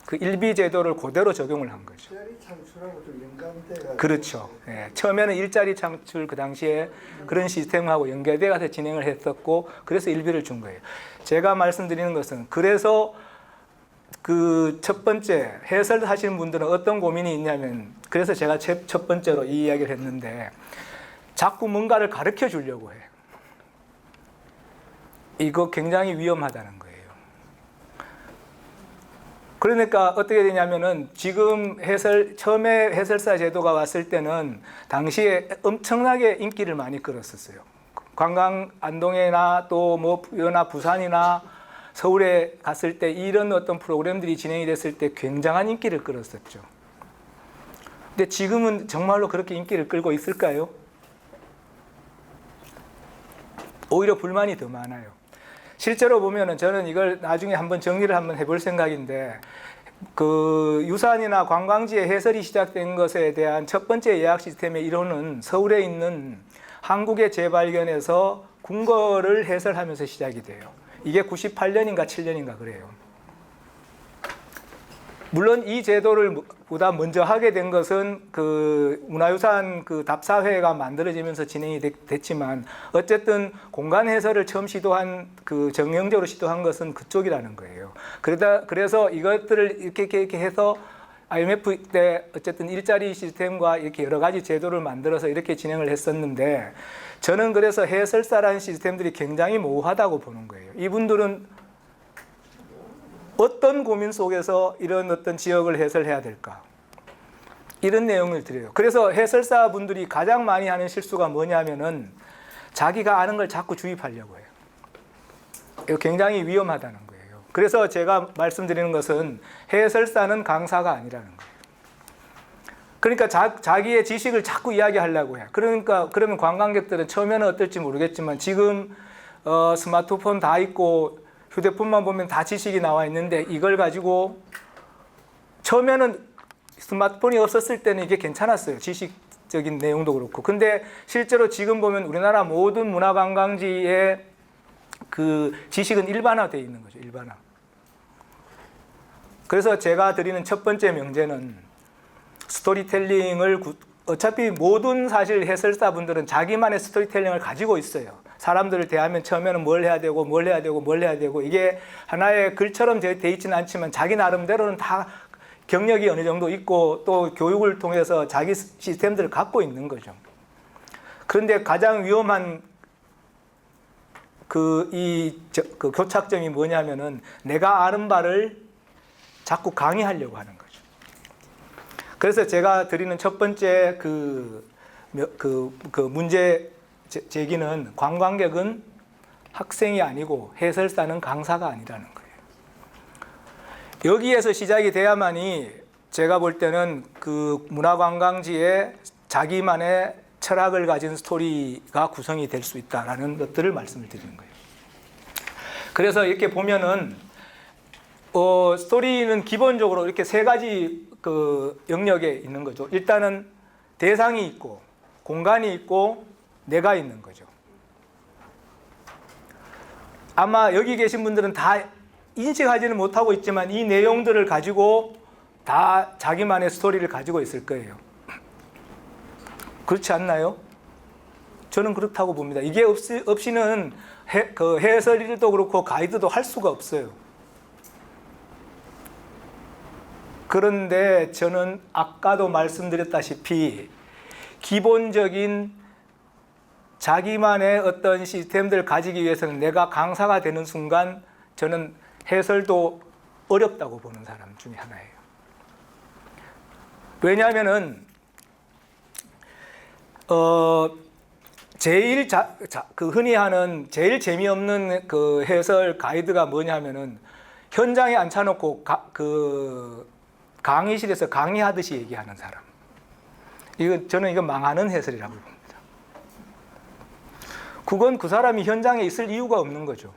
그 일비 제도를 그대로 적용을 한 거죠. 일자리 창출하고 좀 연관돼가. 그렇죠. 예, 처음에는 일자리 창출 그 당시에 그런 시스템하고 연계돼 가서 진행을 했었고 그래서 일비를 준 거예요. 제가 말씀드리는 것은 그래서 그 첫 번째 해설하시는 분들은 어떤 고민이 있냐면 그래서 제가 첫 번째로 이 이야기를 했는데 자꾸 뭔가를 가르쳐 주려고 해요. 이거 굉장히 위험하다는 거예요. 그러니까 어떻게 되냐면은 지금 처음에 해설사 제도가 왔을 때는 당시에 엄청나게 인기를 많이 끌었었어요. 관광 안동에나 또 뭐 부산이나 서울에 갔을 때 이런 어떤 프로그램들이 진행이 됐을 때 굉장한 인기를 끌었었죠. 근데 지금은 정말로 그렇게 인기를 끌고 있을까요? 오히려 불만이 더 많아요. 실제로 보면은 저는 이걸 나중에 한번 정리를 한번 해볼 생각인데 그 유산이나 관광지의 해설이 시작된 것에 대한 첫 번째 예약 시스템의 이론은 서울에 있는 한국의 재발견에서 궁궐을 해설하면서 시작이 돼요. 이게 98년인가 7년인가 그래요. 물론 이 제도를 보다 먼저 하게 된 것은 그 문화유산 그 답사회가 만들어지면서 진행이 됐지만 어쨌든 공간 해설을 처음 시도한 그 정형적으로 시도한 것은 그쪽이라는 거예요. 그래서 이것들을 이렇게 해서 IMF 때 어쨌든 일자리 시스템과 이렇게 여러 가지 제도를 만들어서 이렇게 진행을 했었는데 저는 그래서 해설사라는 시스템들이 굉장히 모호하다고 보는 거예요. 이분들은 어떤 고민 속에서 이런 어떤 지역을 해설해야 될까? 이런 내용을 드려요. 그래서 해설사 분들이 가장 많이 하는 실수가 뭐냐면은 자기가 아는 걸 자꾸 주입하려고 해요. 이거 굉장히 위험하다는 거예요. 그래서 제가 말씀드리는 것은 해설사는 강사가 아니라는 거예요. 그러니까 자기의 지식을 자꾸 이야기하려고 해요. 그러면 관광객들은 처음에는 어떨지 모르겠지만 지금 스마트폰 다 있고 휴대폰만 보면 다 지식이 나와 있는데 이걸 가지고 처음에는 스마트폰이 없었을 때는 이게 괜찮았어요. 지식적인 내용도 그렇고. 근데 실제로 지금 보면 우리나라 모든 문화관광지의 그 지식은 일반화되어 있는 거죠. 일반화. 그래서 제가 드리는 첫 번째 명제는 스토리텔링을 어차피 모든 사실 해설사분들은 자기만의 스토리텔링을 가지고 있어요. 사람들을 대하면 처음에는 뭘 해야 되고 이게 하나의 글처럼 돼 있지는 않지만 자기 나름대로는 다 경력이 어느 정도 있고 또 교육을 통해서 자기 시스템들을 갖고 있는 거죠. 그런데 가장 위험한 그 교착점이 뭐냐면은 내가 아는 바를 자꾸 강의하려고 하는 거죠. 그래서 제가 드리는 첫 번째 문제 제기는 관광객은 학생이 아니고 해설사는 강사가 아니라는 거예요. 여기에서 시작이 돼야만이 제가 볼 때는 그 문화관광지에 자기만의 철학을 가진 스토리가 구성이 될 수 있다라는 것들을 말씀을 드리는 거예요. 그래서 이렇게 보면은 스토리는 기본적으로 이렇게 세 가지 그 영역에 있는 거죠. 일단은 대상이 있고 공간이 있고 내가 있는 거죠. 아마 여기 계신 분들은 다 인식하지는 못하고 있지만 이 내용들을 가지고 다 자기만의 스토리를 가지고 있을 거예요. 그렇지 않나요? 저는 그렇다고 봅니다. 이게 없이는 그 해설일도 그렇고 가이드도 할 수가 없어요. 그런데 저는 아까도 말씀드렸다시피 기본적인 자기만의 어떤 시스템들을 가지기 위해서는 내가 강사가 되는 순간 저는 해설도 어렵다고 보는 사람 중에 하나예요. 왜냐하면은 제일 그 흔히 하는 제일 재미없는 그 해설 가이드가 뭐냐면은 현장에 앉혀놓고 그 강의실에서 강의하듯이 얘기하는 사람. 저는 이거 망하는 해설이라고 봅니다. 그건 그 사람이 현장에 있을 이유가 없는 거죠.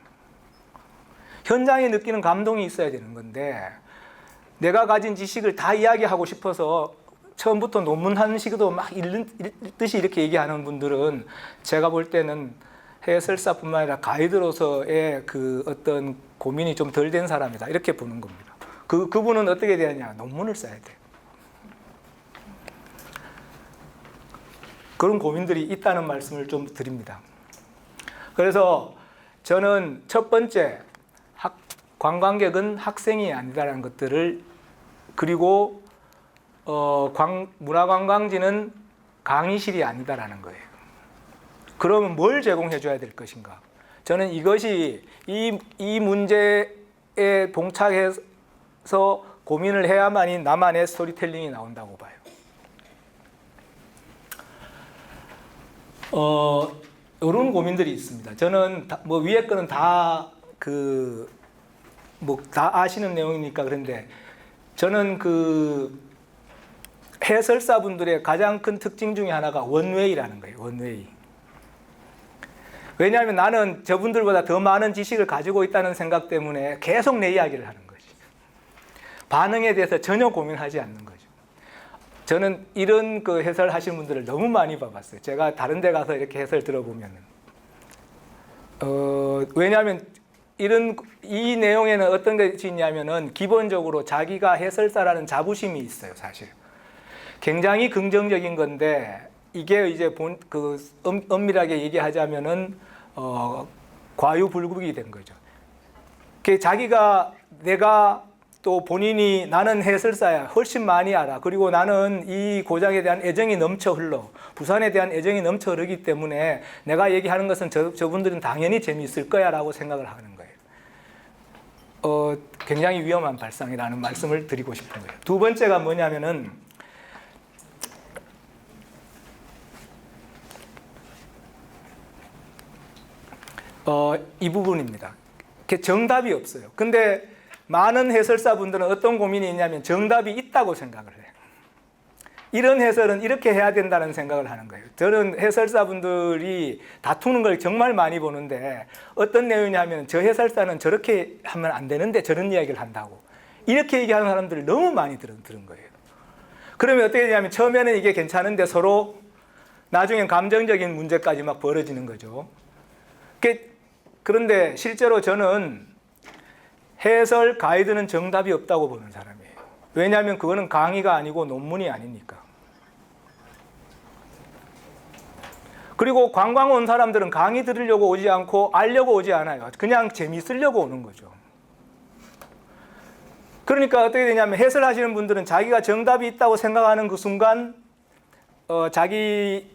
현장에 느끼는 감동이 있어야 되는 건데 내가 가진 지식을 다 이야기하고 싶어서 처음부터 논문 한 식으로 막 읽듯이 이렇게 얘기하는 분들은 제가 볼 때는 해설사뿐만 아니라 가이드로서의 그 어떤 고민이 좀 덜 된 사람이다 이렇게 보는 겁니다. 그분은 어떻게 되느냐? 논문을 써야 돼요. 그런 고민들이 있다는 말씀을 좀 드립니다. 그래서 저는 첫 번째 관광객은 학생이 아니다라는 것들을 그리고 문화관광지는 강의실이 아니다라는 거예요. 그러면 뭘 제공해 줘야 될 것인가? 저는 이것이 이 문제에 봉착해서 고민을 해야만이 나만의 스토리텔링이 나온다고 봐요. 이런 고민들이 있습니다. 저는 뭐 위에 거는 다 다 아시는 내용이니까 그런데 저는 그 해설사분들의 가장 큰 특징 중에 하나가 원웨이라는 거예요. 원웨이. 왜냐하면 나는 저분들보다 더 많은 지식을 가지고 있다는 생각 때문에 계속 내 이야기를 하는 거지. 반응에 대해서 전혀 고민하지 않는 거죠. 저는 이런 그 해설하시는 분들을 너무 많이 봐봤어요. 제가 다른 데 가서 이렇게 해설 들어보면은 왜냐하면 이 내용에는 어떤 것이 있냐면은 기본적으로 자기가 해설사라는 자부심이 있어요, 사실. 굉장히 긍정적인 건데 이게 이제 엄밀하게 얘기하자면은 과유불급이 된 거죠. 내가 또 본인이 나는 해설사야 훨씬 많이 알아. 그리고 나는 이 고장에 대한 애정이 넘쳐 흘러. 부산에 대한 애정이 넘쳐 흐르기 때문에 내가 얘기하는 것은 저분들은 당연히 재미있을 거야 라고 생각을 하는 거예요. 굉장히 위험한 발상이라는 말씀을 드리고 싶은 거예요. 두 번째가 뭐냐면은 이 부분입니다. 정답이 없어요. 근데 많은 해설사분들은 어떤 고민이 있냐면 정답이 있다고 생각을 해요. 이런 해설은 이렇게 해야 된다는 생각을 하는 거예요. 저는 해설사분들이 다투는 걸 정말 많이 보는데 어떤 내용이냐면 저 해설사는 저렇게 하면 안 되는데 저런 이야기를 한다고. 이렇게 얘기하는 사람들을 너무 많이 들은 거예요. 그러면 어떻게 되냐면 처음에는 이게 괜찮은데 서로 나중엔 감정적인 문제까지 막 벌어지는 거죠. 그런데 실제로 저는 해설 가이드는 정답이 없다고 보는 사람이에요. 왜냐하면 그거는 강의가 아니고 논문이 아니니까. 그리고 관광 온 사람들은 강의 들으려고 오지 않고 알려고 오지 않아요. 그냥 재미있으려고 오는 거죠. 그러니까 어떻게 되냐면 해설하시는 분들은 자기가 정답이 있다고 생각하는 그 순간 자기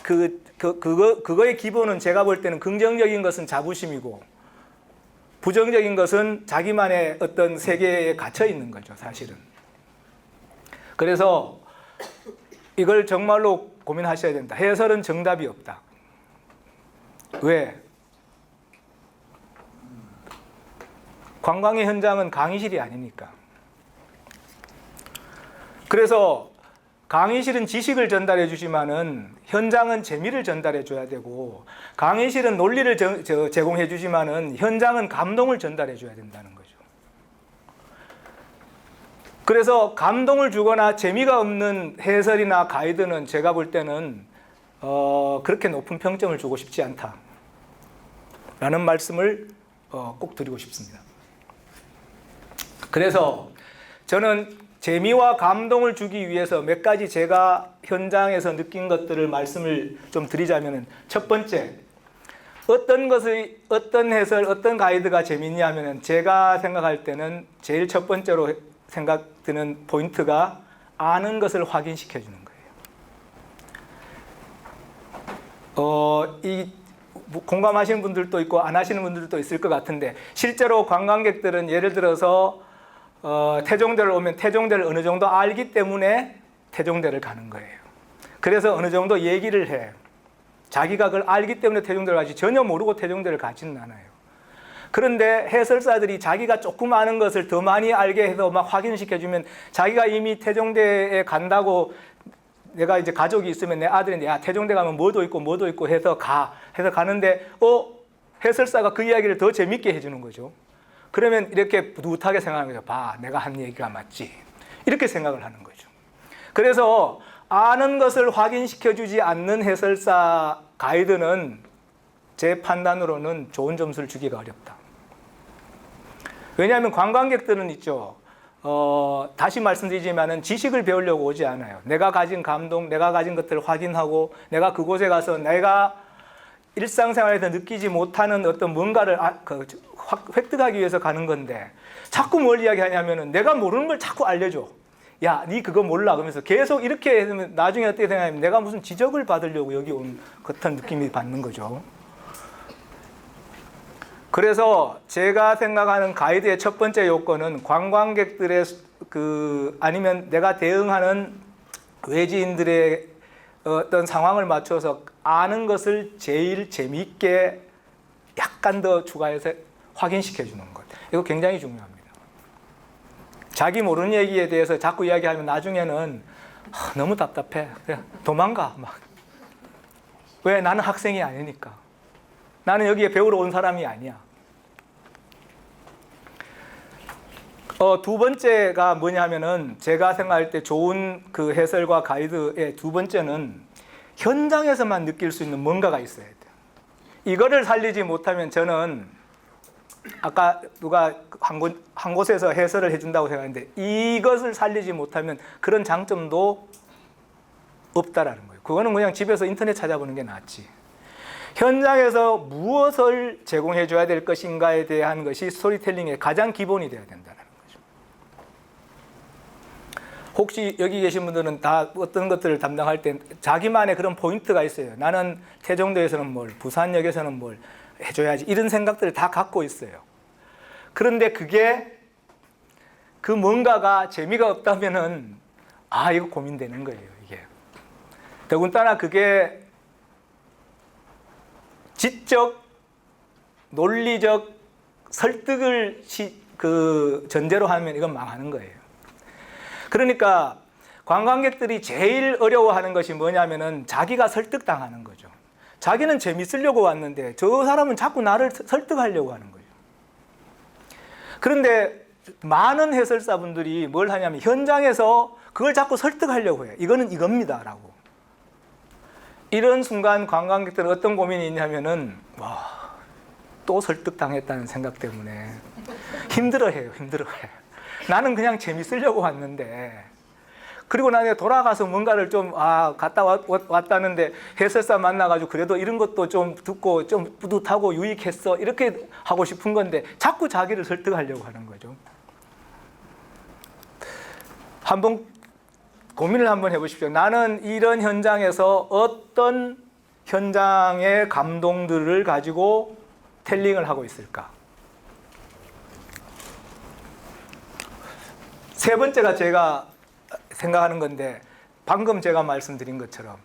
그거의 기본은 제가 볼 때는 긍정적인 것은 자부심이고 부정적인 것은 자기만의 어떤 세계에 갇혀 있는 거죠, 사실은. 그래서 이걸 정말로 고민하셔야 된다. 해설은 정답이 없다. 왜? 관광의 현장은 강의실이 아니니까. 그래서 강의실은 지식을 전달해 주지만은 현장은 재미를 전달해 줘야 되고, 강의실은 논리를 제공해 주지만은 현장은 감동을 전달해 줘야 된다는 거죠. 그래서 감동을 주거나 재미가 없는 해설이나 가이드는 제가 볼 때는 그렇게 높은 평점을 주고 싶지 않다라는 말씀을 꼭 드리고 싶습니다. 그래서 저는 재미와 감동을 주기 위해서 몇 가지 제가 현장에서 느낀 것들을 말씀을 좀 드리자면, 첫 번째, 어떤 해설, 어떤 가이드가 재밌냐 하면 제가 생각할 때는 제일 첫 번째로 생각드는 포인트가 아는 것을 확인시켜 주는 거예요. 이 공감하시는 분들도 있고 안 하시는 분들도 있을 것 같은데, 실제로 관광객들은 예를 들어서 태종대를 오면 태종대를 어느 정도 알기 때문에 태종대를 가는 거예요. 그래서 어느 정도 얘기를 해. 자기가 그걸 알기 때문에 태종대를 가지, 전혀 모르고 태종대를 가지는 않아요. 그런데 해설사들이 자기가 조금 아는 것을 더 많이 알게 해서 막 확인시켜주면, 자기가 이미 태종대에 간다고, 내가 이제 가족이 있으면 내 아들인데, 야, 태종대 가면 뭐도 있고 해서 가는데, 해설사가 그 이야기를 더 재밌게 해주는 거죠. 그러면 이렇게 뿌듯하게 생각하는 거죠. 봐, 내가 한 얘기가 맞지. 이렇게 생각을 하는 거죠. 그래서 아는 것을 확인시켜주지 않는 해설사 가이드는 제 판단으로는 좋은 점수를 주기가 어렵다. 왜냐하면 관광객들은 있죠. 다시 말씀드리지만은 지식을 배우려고 오지 않아요. 내가 가진 감동, 내가 가진 것들을 확인하고, 내가 그곳에 가서 내가 일상생활에서 느끼지 못하는 어떤 뭔가를 획득하기 위해서 가는 건데, 자꾸 뭘 이야기하냐면은 내가 모르는 걸 자꾸 알려줘. 야, 니 그거 몰라. 그러면서 계속 이렇게 하면 나중에 어떻게 생각하면 내가 무슨 지적을 받으려고 여기 온 같은 느낌이 받는 거죠. 그래서 제가 생각하는 가이드의 첫 번째 요건은 관광객들의 아니면 내가 대응하는 외지인들의 어떤 상황을 맞춰서 아는 것을 제일 재미있게 약간 더 추가해서 확인시켜 주는 것. 이거 굉장히 중요합니다. 자기 모르는 얘기에 대해서 자꾸 이야기하면 나중에는 너무 답답해. 그냥 도망가. 막. 왜? 나는 학생이 아니니까. 나는 여기에 배우러 온 사람이 아니야. 두 번째가 뭐냐면은 제가 생각할 때 좋은 그 해설과 가이드의 두 번째는 현장에서만 느낄 수 있는 뭔가가 있어야 돼요. 이거를 살리지 못하면 저는 아까 누가 한 곳에서 해설을 해준다고 생각하는데, 이것을 살리지 못하면 그런 장점도 없다라는 거예요. 그거는 그냥 집에서 인터넷 찾아보는 게 낫지. 현장에서 무엇을 제공해 줘야 될 것인가에 대한 것이 스토리텔링의 가장 기본이 되어야 된다는 거죠. 혹시 여기 계신 분들은 다 어떤 것들을 담당할 때 자기만의 그런 포인트가 있어요. 나는 태종대에서는 뭘, 부산역에서는 뭘 해줘야지, 이런 생각들을 다 갖고 있어요. 그런데 그 뭔가가 재미가 없다면은 이거 고민되는 거예요. 이게 더군다나 그게 지적, 논리적 설득을 전제로 하면 이건 망하는 거예요. 그러니까 관광객들이 제일 어려워하는 것이 뭐냐면은 자기가 설득당하는 거죠. 자기는 재밌으려고 왔는데 저 사람은 자꾸 나를 설득하려고 하는 거예요. 그런데 많은 해설사분들이 뭘 하냐면 현장에서 그걸 자꾸 설득하려고 해요. 이거는 이겁니다 라고. 이런 순간 관광객들은 어떤 고민이 있냐면은 또 설득당했다는 생각 때문에 힘들어해요. 나는 그냥 재밌으려고 왔는데, 그리고 나중에 돌아가서 뭔가를 좀 갔다 왔다는데 해설사 만나가지고 그래도 이런 것도 좀 듣고 좀 뿌듯하고 유익했어, 이렇게 하고 싶은 건데 자꾸 자기를 설득하려고 하는 거죠. 한번 고민을 한번 해보십시오. 나는 이런 현장에서 어떤 현장의 감동들을 가지고 텔링을 하고 있을까? 세 번째가 제가 생각하는 건데, 방금 제가 말씀드린 것처럼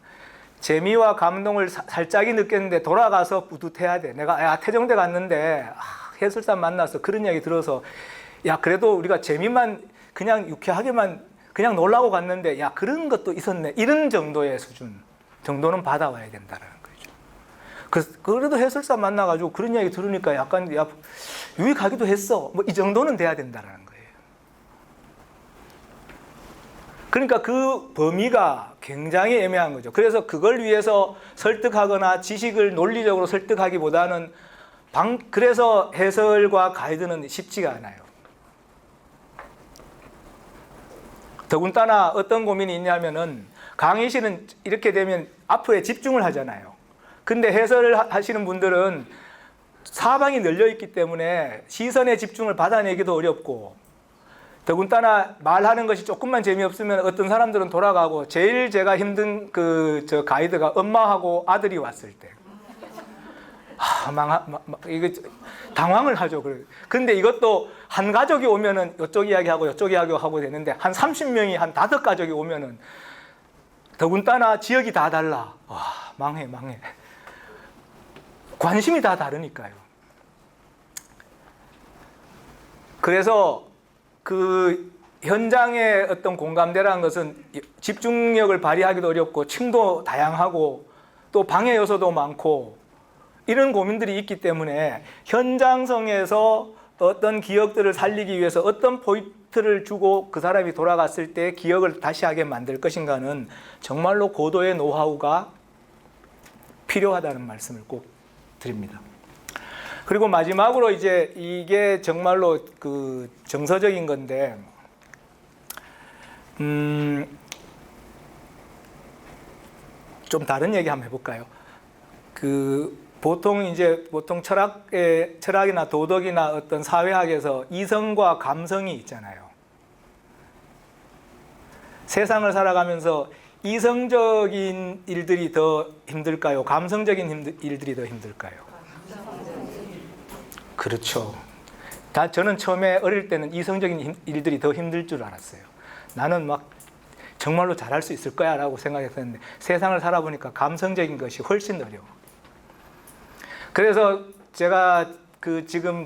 재미와 감동을 살짝이 느꼈는데 돌아가서 뿌듯해야 돼. 내가 태종대 갔는데 해설사 만나서 그런 이야기 들어서 그래도 우리가 재미만 그냥 유쾌하게만 그냥 놀라고 갔는데 야 그런 것도 있었네 이런 정도의 수준 정도는 받아와야 된다는 거죠. 그래도 해설사 만나가지고 그런 이야기 들으니까 약간 야 유익하기도 했어 뭐 이 정도는 돼야 된다는 거예요. 그러니까 그 범위가 굉장히 애매한 거죠. 그래서 그걸 위해서 설득하거나 지식을 논리적으로 설득하기보다는 그래서 해설과 가이드는 쉽지가 않아요. 더군다나 어떤 고민이 있냐면은 강의실은 이렇게 되면 앞에 집중을 하잖아요. 근데 해설을 하시는 분들은 사방이 널려 있기 때문에 시선의 집중을 받아내기도 어렵고 더군다나 말하는 것이 조금만 재미없으면 어떤 사람들은 돌아가고 제일 제가 힘든 저 가이드가 엄마하고 아들이 왔을 때 이거 당황을 하죠. 근데 이것도 한 가족이 오면은 이쪽 이야기하고 이쪽 이야기하고 되는데 한 30명이 한 5가족이 오면은 더군다나 지역이 다 달라. 와, 망해. 관심이 다 다르니까요. 그래서 그 현장의 어떤 공감대라는 것은 집중력을 발휘하기도 어렵고 층도 다양하고 또 방해 요소도 많고 이런 고민들이 있기 때문에 현장성에서 어떤 기억들을 살리기 위해서 어떤 포인트를 주고 그 사람이 돌아갔을 때 기억을 다시 하게 만들 것인가는 정말로 고도의 노하우가 필요하다는 말씀을 꼭 드립니다. 그리고 마지막으로 이제 이게 정말로 그 정서적인 건데, 좀 다른 얘기 한번 해볼까요? 보통 철학이나 도덕이나 어떤 사회학에서 이성과 감성이 있잖아요. 세상을 살아가면서 이성적인 일들이 더 힘들까요? 감성적인 일들이 더 힘들까요? 그렇죠. 저는 처음에 어릴 때는 이성적인 일들이 더 힘들 줄 알았어요. 나는 막 정말로 잘할 수 있을 거야 라고 생각했었는데 세상을 살아보니까 감성적인 것이 훨씬 어려워. 그래서 제가 지금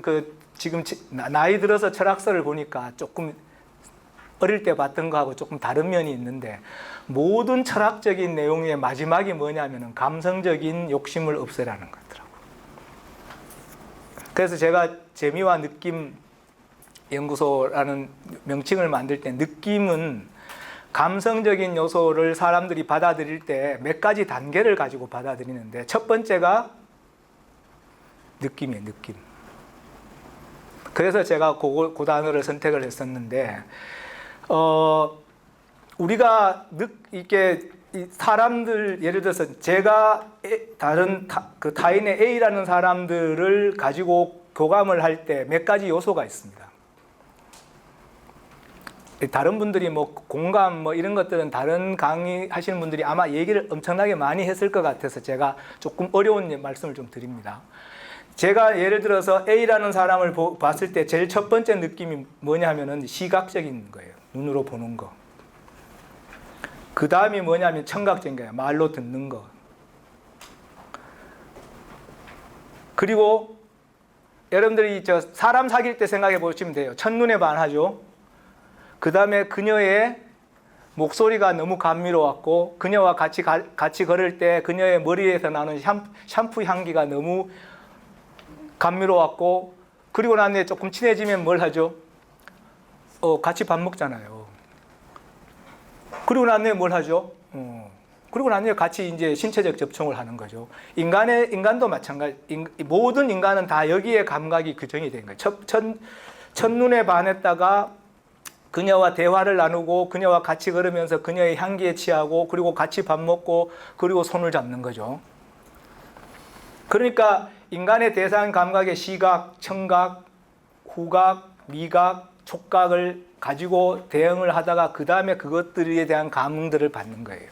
나이 들어서 철학서를 보니까 조금 어릴 때 봤던 거하고 조금 다른 면이 있는데 모든 철학적인 내용의 마지막이 뭐냐면은 감성적인 욕심을 없애라는 거더라고요. 그래서 제가 재미와 느낌 연구소라는 명칭을 만들 때 느낌은 감성적인 요소를 사람들이 받아들일 때 몇 가지 단계를 가지고 받아들이는데 첫 번째가 느낌이에요, 느낌. 그래서 제가 그 단어를 선택을 했었는데, 우리가 이렇게 사람들, 예를 들어서 제가 타인의 A라는 사람들을 가지고 교감을 할 때 몇 가지 요소가 있습니다. 다른 분들이 뭐 공감 뭐 이런 것들은 다른 강의 하시는 분들이 아마 얘기를 엄청나게 많이 했을 것 같아서 제가 조금 어려운 말씀을 좀 드립니다. 제가 예를 들어서 A라는 사람을 봤을 때 제일 첫 번째 느낌이 뭐냐면은 시각적인 거예요. 눈으로 보는 거. 그 다음이 뭐냐면 청각적인 거예요. 말로 듣는 거. 그리고 여러분들이 사람 사귈 때 생각해 보시면 돼요. 첫눈에 반하죠. 그 다음에 그녀의 목소리가 너무 감미로웠고 그녀와 같이 걸을 때 그녀의 머리에서 나는 샴푸 향기가 너무 감미로웠고 그리고 난 뒤에 조금 친해지면 뭘 하죠? 같이 밥 먹잖아요. 그리고 난 뒤에 뭘 하죠? 그리고 난 뒤에 같이 이제 신체적 접촉을 하는 거죠. 인간도 마찬가지. 모든 인간은 다 여기에 감각이 규정이 된 거예요. 첫눈에 반했다가 그녀와 대화를 나누고 그녀와 같이 걸으면서 그녀의 향기에 취하고 그리고 같이 밥 먹고 그리고 손을 잡는 거죠. 그러니까 인간의 대상 감각의 시각, 청각, 후각, 미각, 촉각을 가지고 대응을 하다가 그 다음에 그것들에 대한 감흥들을 받는 거예요.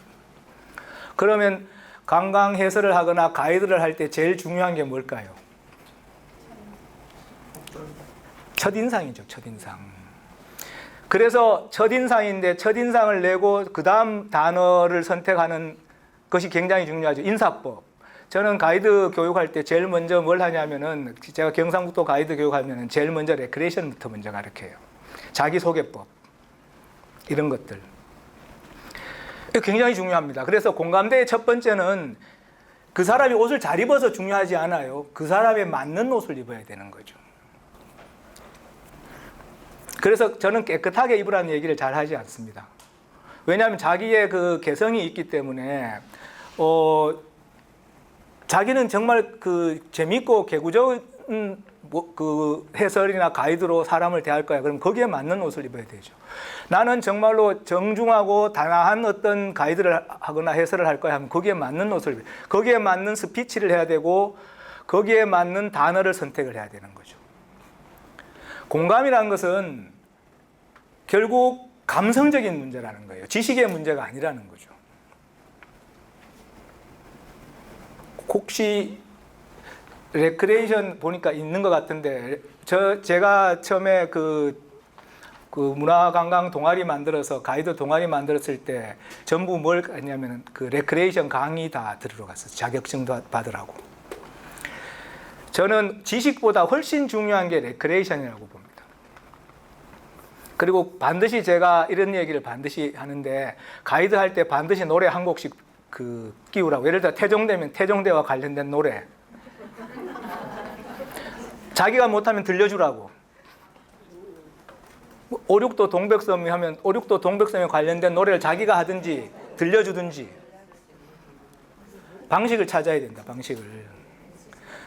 그러면 관광 해설을 하거나 가이드를 할 때 제일 중요한 게 뭘까요? 첫인상이죠, 첫인상. 그래서 첫인상인데 첫인상을 내고 그 다음 단어를 선택하는 것이 굉장히 중요하죠. 인사법. 저는 가이드 교육할 때 제일 먼저 뭘 하냐면은 제가 경상북도 가이드 교육하면은 제일 먼저 레크레이션부터 먼저 가르쳐요. 자기소개법. 이런 것들. 이거 굉장히 중요합니다. 그래서 공감대의 첫 번째는 그 사람이 옷을 잘 입어서 중요하지 않아요. 그 사람에 맞는 옷을 입어야 되는 거죠. 그래서 저는 깨끗하게 입으라는 얘기를 잘 하지 않습니다. 왜냐하면 자기의 그 개성이 있기 때문에 자기는 정말 그 재밌고 개구적인 그 해설이나 가이드로 사람을 대할 거야. 그럼 거기에 맞는 옷을 입어야 되죠. 나는 정말로 정중하고 단아한 어떤 가이드를 하거나 해설을 할 거야 하면 거기에 맞는 옷을, 거기에 맞는 스피치를 해야 되고 거기에 맞는 단어를 선택을 해야 되는 거죠. 공감이라는 것은 결국 감성적인 문제라는 거예요. 지식의 문제가 아니라는 거죠. 혹시 레크레이션 보니까 있는 것 같은데 제가 처음에 그 문화관광 동아리 만들어서 가이드 동아리 만들었을 때 전부 뭘 했냐면 그 레크레이션 강의 다 들으러 갔어요. 자격증도 받으라고. 저는 지식보다 훨씬 중요한 게 레크레이션이라고 봅니다. 그리고 반드시 제가 이런 얘기를 반드시 하는데 가이드 할 때 반드시 노래 한 곡씩 그 끼우라고. 예를 들어 태종대면 태종대와 관련된 노래. 자기가 못하면 들려주라고. 오륙도 동백섬이 하면 오륙도 동백섬에 관련된 노래를 자기가 하든지 들려주든지 방식을 찾아야 된다. 방식을.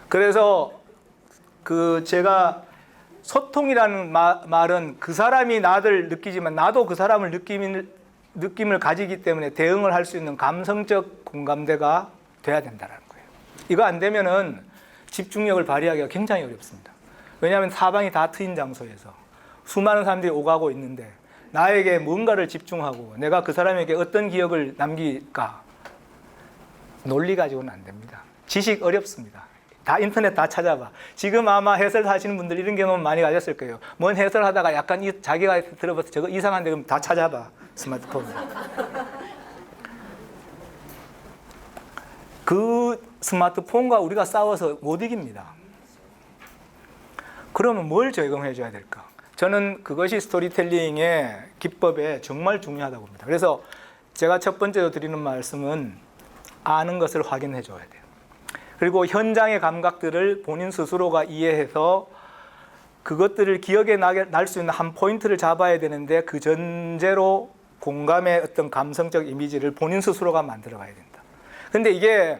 그래서 그 제가 소통이라는 말은 그 사람이 나를 느끼지만 나도 그 사람을 느낌을 가지기 때문에 대응을 할 수 있는 감성적 공감대가 돼야 된다는 거예요. 이거 안 되면은 집중력을 발휘하기가 굉장히 어렵습니다. 왜냐하면 사방이 다 트인 장소에서 수많은 사람들이 오가고 있는데 나에게 뭔가를 집중하고 내가 그 사람에게 어떤 기억을 남길까? 논리 가지고는 안 됩니다. 지식 어렵습니다. 다 인터넷 다 찾아봐. 지금 아마 해설하시는 분들 이런 경험 많이 가졌을 거예요. 뭔 해설하다가 약간 자기가 들어봐서 저거 이상한데 그럼 다 찾아봐. 스마트폰. 그 스마트폰과 우리가 싸워서 못 이깁니다. 그러면 뭘 적용해 줘야 될까? 저는 그것이 스토리텔링의 기법에 정말 중요하다고 봅니다. 그래서 제가 첫 번째로 드리는 말씀은 아는 것을 확인해 줘야 돼요. 그리고 현장의 감각들을 본인 스스로가 이해해서 그것들을 기억에 날 수 있는 한 포인트를 잡아야 되는데 그 전제로 공감의 어떤 감성적 이미지를 본인 스스로가 만들어 가야 된다. 근데 이게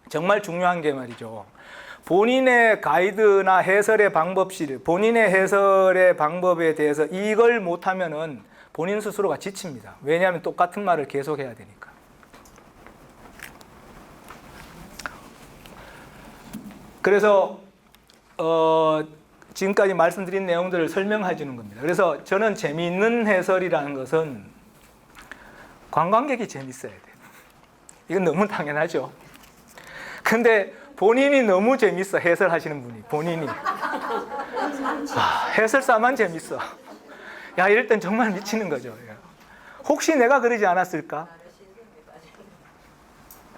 정말 중요한 게 말이죠. 본인의 가이드나 해설의 방법실, 본인의 해설의 방법에 대해서 이걸 못하면은 본인 스스로가 지칩니다. 왜냐하면 똑같은 말을 계속해야 되니까. 그래서 지금까지 말씀드린 내용들을 설명해 주는 겁니다. 그래서 저는 재미있는 해설이라는 것은 관광객이 재밌어야 돼요. 이건 너무 당연하죠. 근데 본인이 너무 재밌어, 해설하시는 분이. 본인이. 해설사만 재밌어. 야, 이럴 땐 정말 미치는 거죠. 혹시 내가 그러지 않았을까?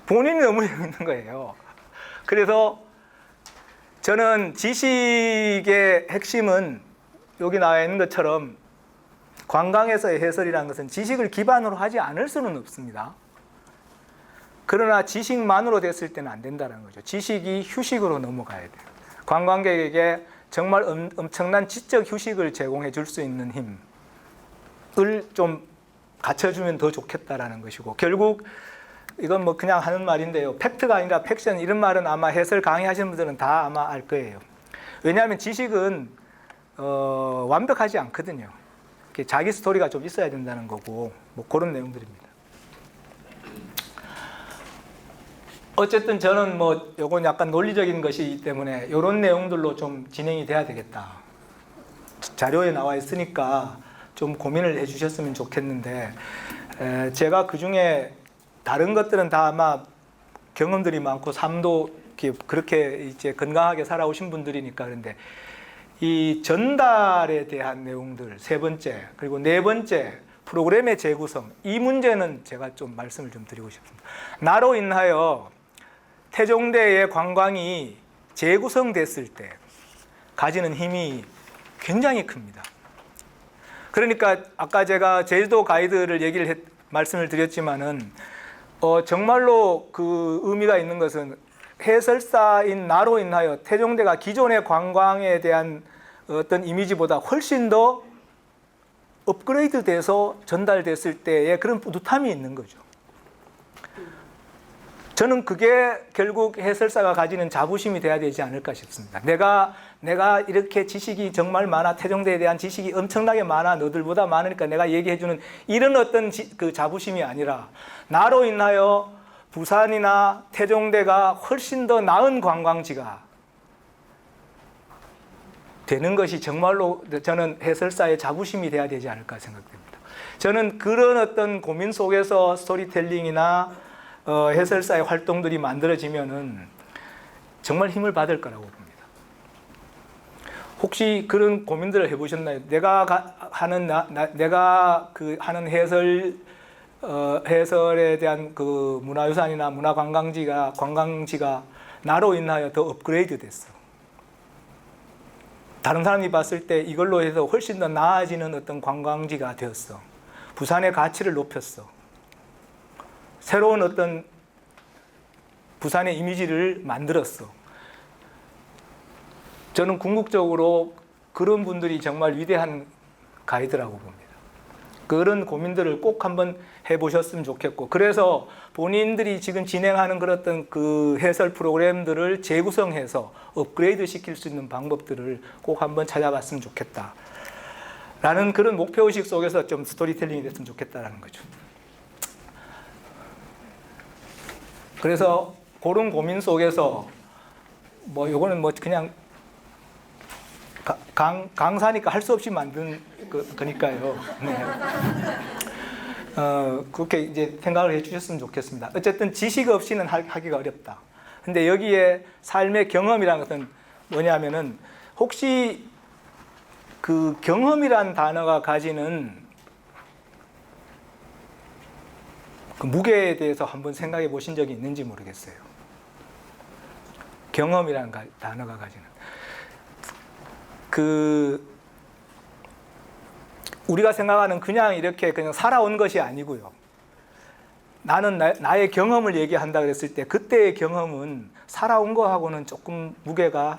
본인이 너무 재밌는 거예요. 그래서 저는 지식의 핵심은 여기 나와 있는 것처럼 관광에서의 해설이라는 것은 지식을 기반으로 하지 않을 수는 없습니다. 그러나 지식만으로 됐을 때는 안 된다는 거죠. 지식이 휴식으로 넘어가야 돼요. 관광객에게 정말 엄청난 지적 휴식을 제공해 줄 수 있는 힘을 좀 갖춰주면 더 좋겠다라는 것이고, 결국 이건 뭐 그냥 하는 말인데요. 팩트가 아니라 팩션, 이런 말은 아마 해설 강의하시는 분들은 다 아마 알 거예요. 왜냐하면 지식은 완벽하지 않거든요. 자기 스토리가 좀 있어야 된다는 거고, 뭐 그런 내용들입니다. 어쨌든 저는 뭐 요건 약간 논리적인 것이기 때문에 이런 내용들로 좀 진행이 돼야 되겠다. 자료에 나와 있으니까 좀 고민을 해주셨으면 좋겠는데, 제가 그 중에 다른 것들은 다 아마 경험들이 많고 삶도 그렇게 이제 건강하게 살아오신 분들이니까. 그런데 이 전달에 대한 내용들 세 번째, 그리고 네 번째 프로그램의 재구성, 이 문제는 제가 좀 말씀을 좀 드리고 싶습니다. 나로 인하여 태종대의 관광이 재구성됐을 때 가지는 힘이 굉장히 큽니다. 그러니까 아까 제가 제주도 가이드를 말씀을 드렸지만은 정말로 그 의미가 있는 것은 해설사인 나로 인하여 태종대가 기존의 관광에 대한 어떤 이미지보다 훨씬 더 업그레이드 돼서 전달됐을 때의 그런 뿌듯함이 있는 거죠. 저는 그게 결국 해설사가 가지는 자부심이 돼야 되지 않을까 싶습니다. 내가 이렇게 지식이 정말 많아, 태종대에 대한 지식이 엄청나게 많아, 너들보다 많으니까 내가 얘기해주는 이런 어떤 그 자부심이 아니라 나로 인하여 부산이나 태종대가 훨씬 더 나은 관광지가 되는 것이 정말로 저는 해설사의 자부심이 돼야 되지 않을까 생각됩니다. 저는 그런 어떤 고민 속에서 스토리텔링이나 해설사의 활동들이 만들어지면은 정말 힘을 받을 거라고 봅니다. 혹시 그런 고민들을 해보셨나요? 내가 하는 해설에 대한 그 문화유산이나 관광지가 나로 인하여 더 업그레이드 됐어. 다른 사람이 봤을 때 이걸로 해서 훨씬 더 나아지는 어떤 관광지가 되었어. 부산의 가치를 높였어. 새로운 어떤 부산의 이미지를 만들었어. 저는 궁극적으로 그런 분들이 정말 위대한 가이드라고 봅니다. 그런 고민들을 꼭 한번 해보셨으면 좋겠고, 그래서 본인들이 지금 진행하는 그런 그 해설 프로그램들을 재구성해서 업그레이드 시킬 수 있는 방법들을 꼭 한번 찾아봤으면 좋겠다 라는 그런 목표의식 속에서 좀 스토리텔링이 됐으면 좋겠다라는 거죠. 그래서 그런 고민 속에서 요거는 그냥 강사니까 할 수 없이 만든 거니까요. 네. 그렇게 이제 생각을 해주셨으면 좋겠습니다. 어쨌든 지식 없이는 하기가 어렵다. 근데 여기에 삶의 경험이라는 것은 뭐냐면은 혹시 그 경험이란 단어가 가지는 그 무게에 대해서 한번 생각해 보신 적이 있는지 모르겠어요. 경험이라는 단어가 가지는 우리가 생각하는 그냥 이렇게 그냥 살아온 것이 아니고요. 나는 나의 경험을 얘기한다 그랬을 때 그때의 경험은 살아온 거하고는 조금 무게가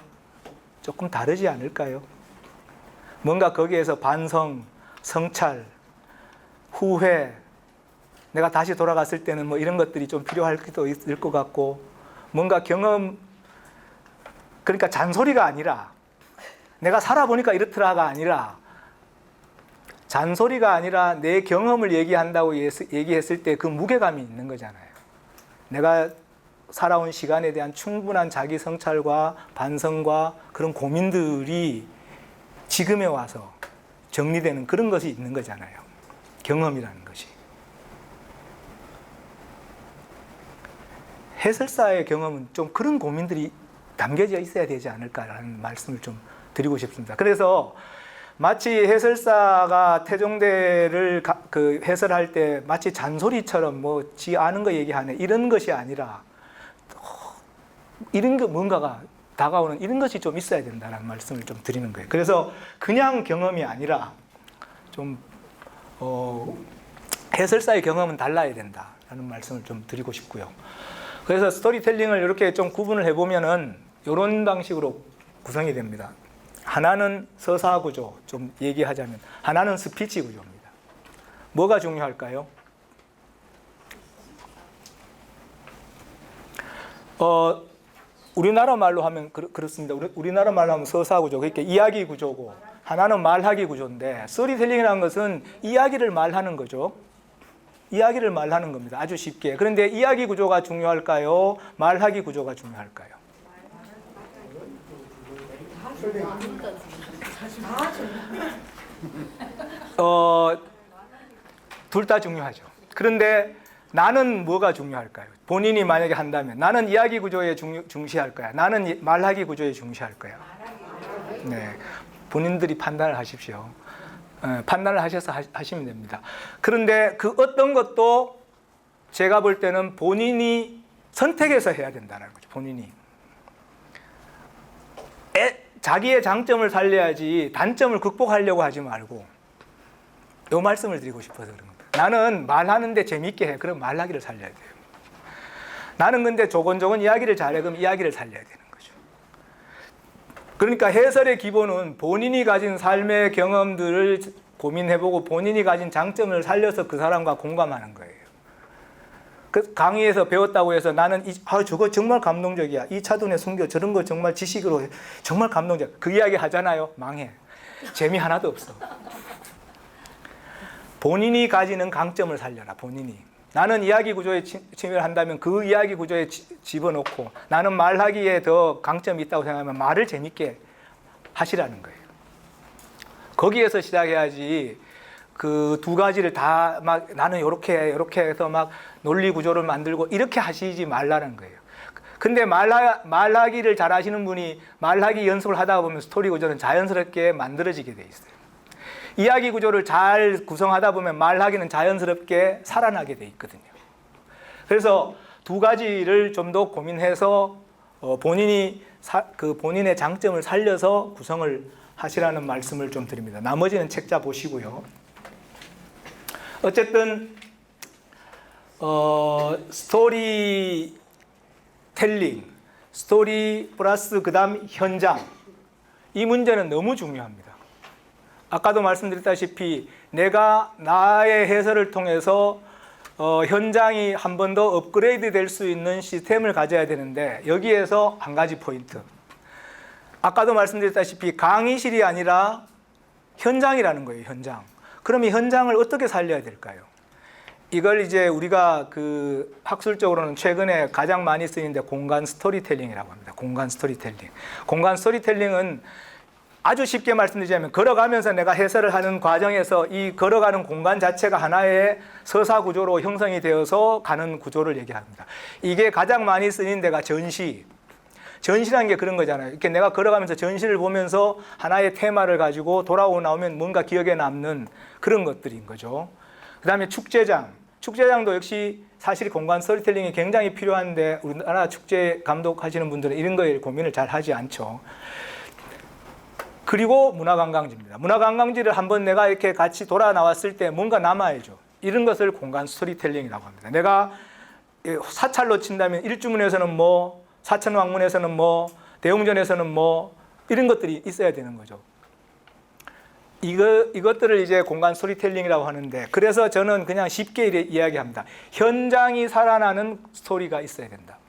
조금 다르지 않을까요? 뭔가 거기에서 반성, 성찰, 후회, 내가 다시 돌아갔을 때는 이런 것들이 좀 필요할 수도 있을 것 같고, 뭔가 그러니까 잔소리가 아니라 내가 살아보니까 이렇더라가 아니라, 잔소리가 아니라 내 경험을 얘기한다고 얘기했을 때 그 무게감이 있는 거잖아요. 내가 살아온 시간에 대한 충분한 자기 성찰과 반성과 그런 고민들이 지금에 와서 정리되는 그런 것이 있는 거잖아요. 경험이라는 것이. 해설사의 경험은 좀 그런 고민들이 담겨져 있어야 되지 않을까라는 말씀을 좀 드리고 싶습니다. 그래서 마치 해설사가 태종대를 해설할 때 마치 잔소리처럼 지 아는 거 얘기하네 이런 것이 아니라 이런 거 뭔가가 다가오는 이런 것이 좀 있어야 된다는 말씀을 좀 드리는 거예요. 그래서 그냥 경험이 아니라 좀 해설사의 경험은 달라야 된다라는 말씀을 좀 드리고 싶고요. 그래서 스토리텔링을 이렇게 좀 구분을 해보면은 이런 방식으로 구성이 됩니다. 하나는 서사 구조, 좀 얘기하자면 하나는 스피치 구조입니다. 뭐가 중요할까요? 우리나라 말로 하면 그렇습니다. 우리나라 말로 하면 서사 구조, 그러니까 이야기 구조고, 하나는 말하기 구조인데, 스토리텔링이라는 것은 이야기를 말하는 거죠. 이야기를 말하는 겁니다. 아주 쉽게. 그런데 이야기 구조가 중요할까요? 말하기 구조가 중요할까요? 둘 다 중요하죠. 그런데 나는 뭐가 중요할까요? 본인이 만약에 한다면 나는 이야기 구조에 중시할 거야. 나는 말하기 구조에 중시할 거야. 네, 본인들이 판단을 하십시오. 판단을 하셔서 하시면 됩니다. 그런데 그 어떤 것도 제가 볼 때는 본인이 선택해서 해야 된다는 거죠. 본인이. 자기의 장점을 살려야지 단점을 극복하려고 하지 말고, 요 말씀을 드리고 싶어서 그런 겁니다. 나는 말하는데 재밌게 해. 그럼 말하기를 살려야 돼요. 나는 근데 조곤조곤 이야기를 잘해. 그럼 이야기를 살려야 되는 거죠. 그러니까 해설의 기본은 본인이 가진 삶의 경험들을 고민해보고 본인이 가진 장점을 살려서 그 사람과 공감하는 거예요. 그 강의에서 배웠다고 해서 나는 저거 정말 감동적이야. 이 차도에 숨겨 저런 거 정말 지식으로 해. 정말 감동적. 그 이야기 하잖아요. 망해. 재미 하나도 없어. 본인이 가지는 강점을 살려라. 본인이. 나는 이야기 구조에 침입을 한다면 그 이야기 구조에 집어넣고 나는 말하기에 더 강점이 있다고 생각하면 말을 재밌게 하시라는 거예요. 거기에서 시작해야지 그 두 가지를 다 막 나는 이렇게 해서 막 논리 구조를 만들고 이렇게 하시지 말라는 거예요. 근데 말하기를 잘 하시는 분이 말하기 연습을 하다 보면 스토리 구조는 자연스럽게 만들어지게 돼 있어요. 이야기 구조를 잘 구성하다 보면 말하기는 자연스럽게 살아나게 돼 있거든요. 그래서 두 가지를 좀 더 고민해서 본인이 본인의 장점을 살려서 구성을 하시라는 말씀을 좀 드립니다. 나머지는 책자 보시고요. 어쨌든 스토리 텔링, 스토리 플러스 그다음 현장, 이 문제는 너무 중요합니다. 아까도 말씀드렸다시피 내가 나의 해설을 통해서 현장이 한 번 더 업그레이드 될 수 있는 시스템을 가져야 되는데 여기에서 한 가지 포인트. 아까도 말씀드렸다시피 강의실이 아니라 현장이라는 거예요. 현장. 그럼 이 현장을 어떻게 살려야 될까요? 이걸 이제 우리가 그 학술적으로는 최근에 가장 많이 쓰이는데 공간 스토리텔링이라고 합니다. 공간 스토리텔링. 공간 스토리텔링은 아주 쉽게 말씀드리자면 걸어가면서 내가 해설을 하는 과정에서 이 걸어가는 공간 자체가 하나의 서사 구조로 형성이 되어서 가는 구조를 얘기합니다. 이게 가장 많이 쓰이는 데가 전시라는 게 그런 거잖아요. 이렇게 내가 걸어가면서 전시를 보면서 하나의 테마를 가지고 돌아오고 나오면 뭔가 기억에 남는 그런 것들인 거죠. 그 다음에 축제장도 역시 사실 공간 스토리텔링이 굉장히 필요한데 우리나라 축제 감독하시는 분들은 이런 거에 고민을 잘 하지 않죠. 그리고 문화관광지입니다. 문화관광지를 한번 내가 이렇게 같이 돌아 나왔을 때 뭔가 남아야죠. 이런 것을 공간 스토리텔링이라고 합니다. 내가 사찰로 친다면 일주문에서는 뭐, 사천왕문에서는 뭐, 대웅전에서는 뭐 이런 것들이 있어야 되는 거죠. 이것들을 이제 공간 스토리텔링이라고 하는데 그래서 저는 그냥 쉽게 이야기합니다. 현장이 살아나는 스토리가 있어야 된다.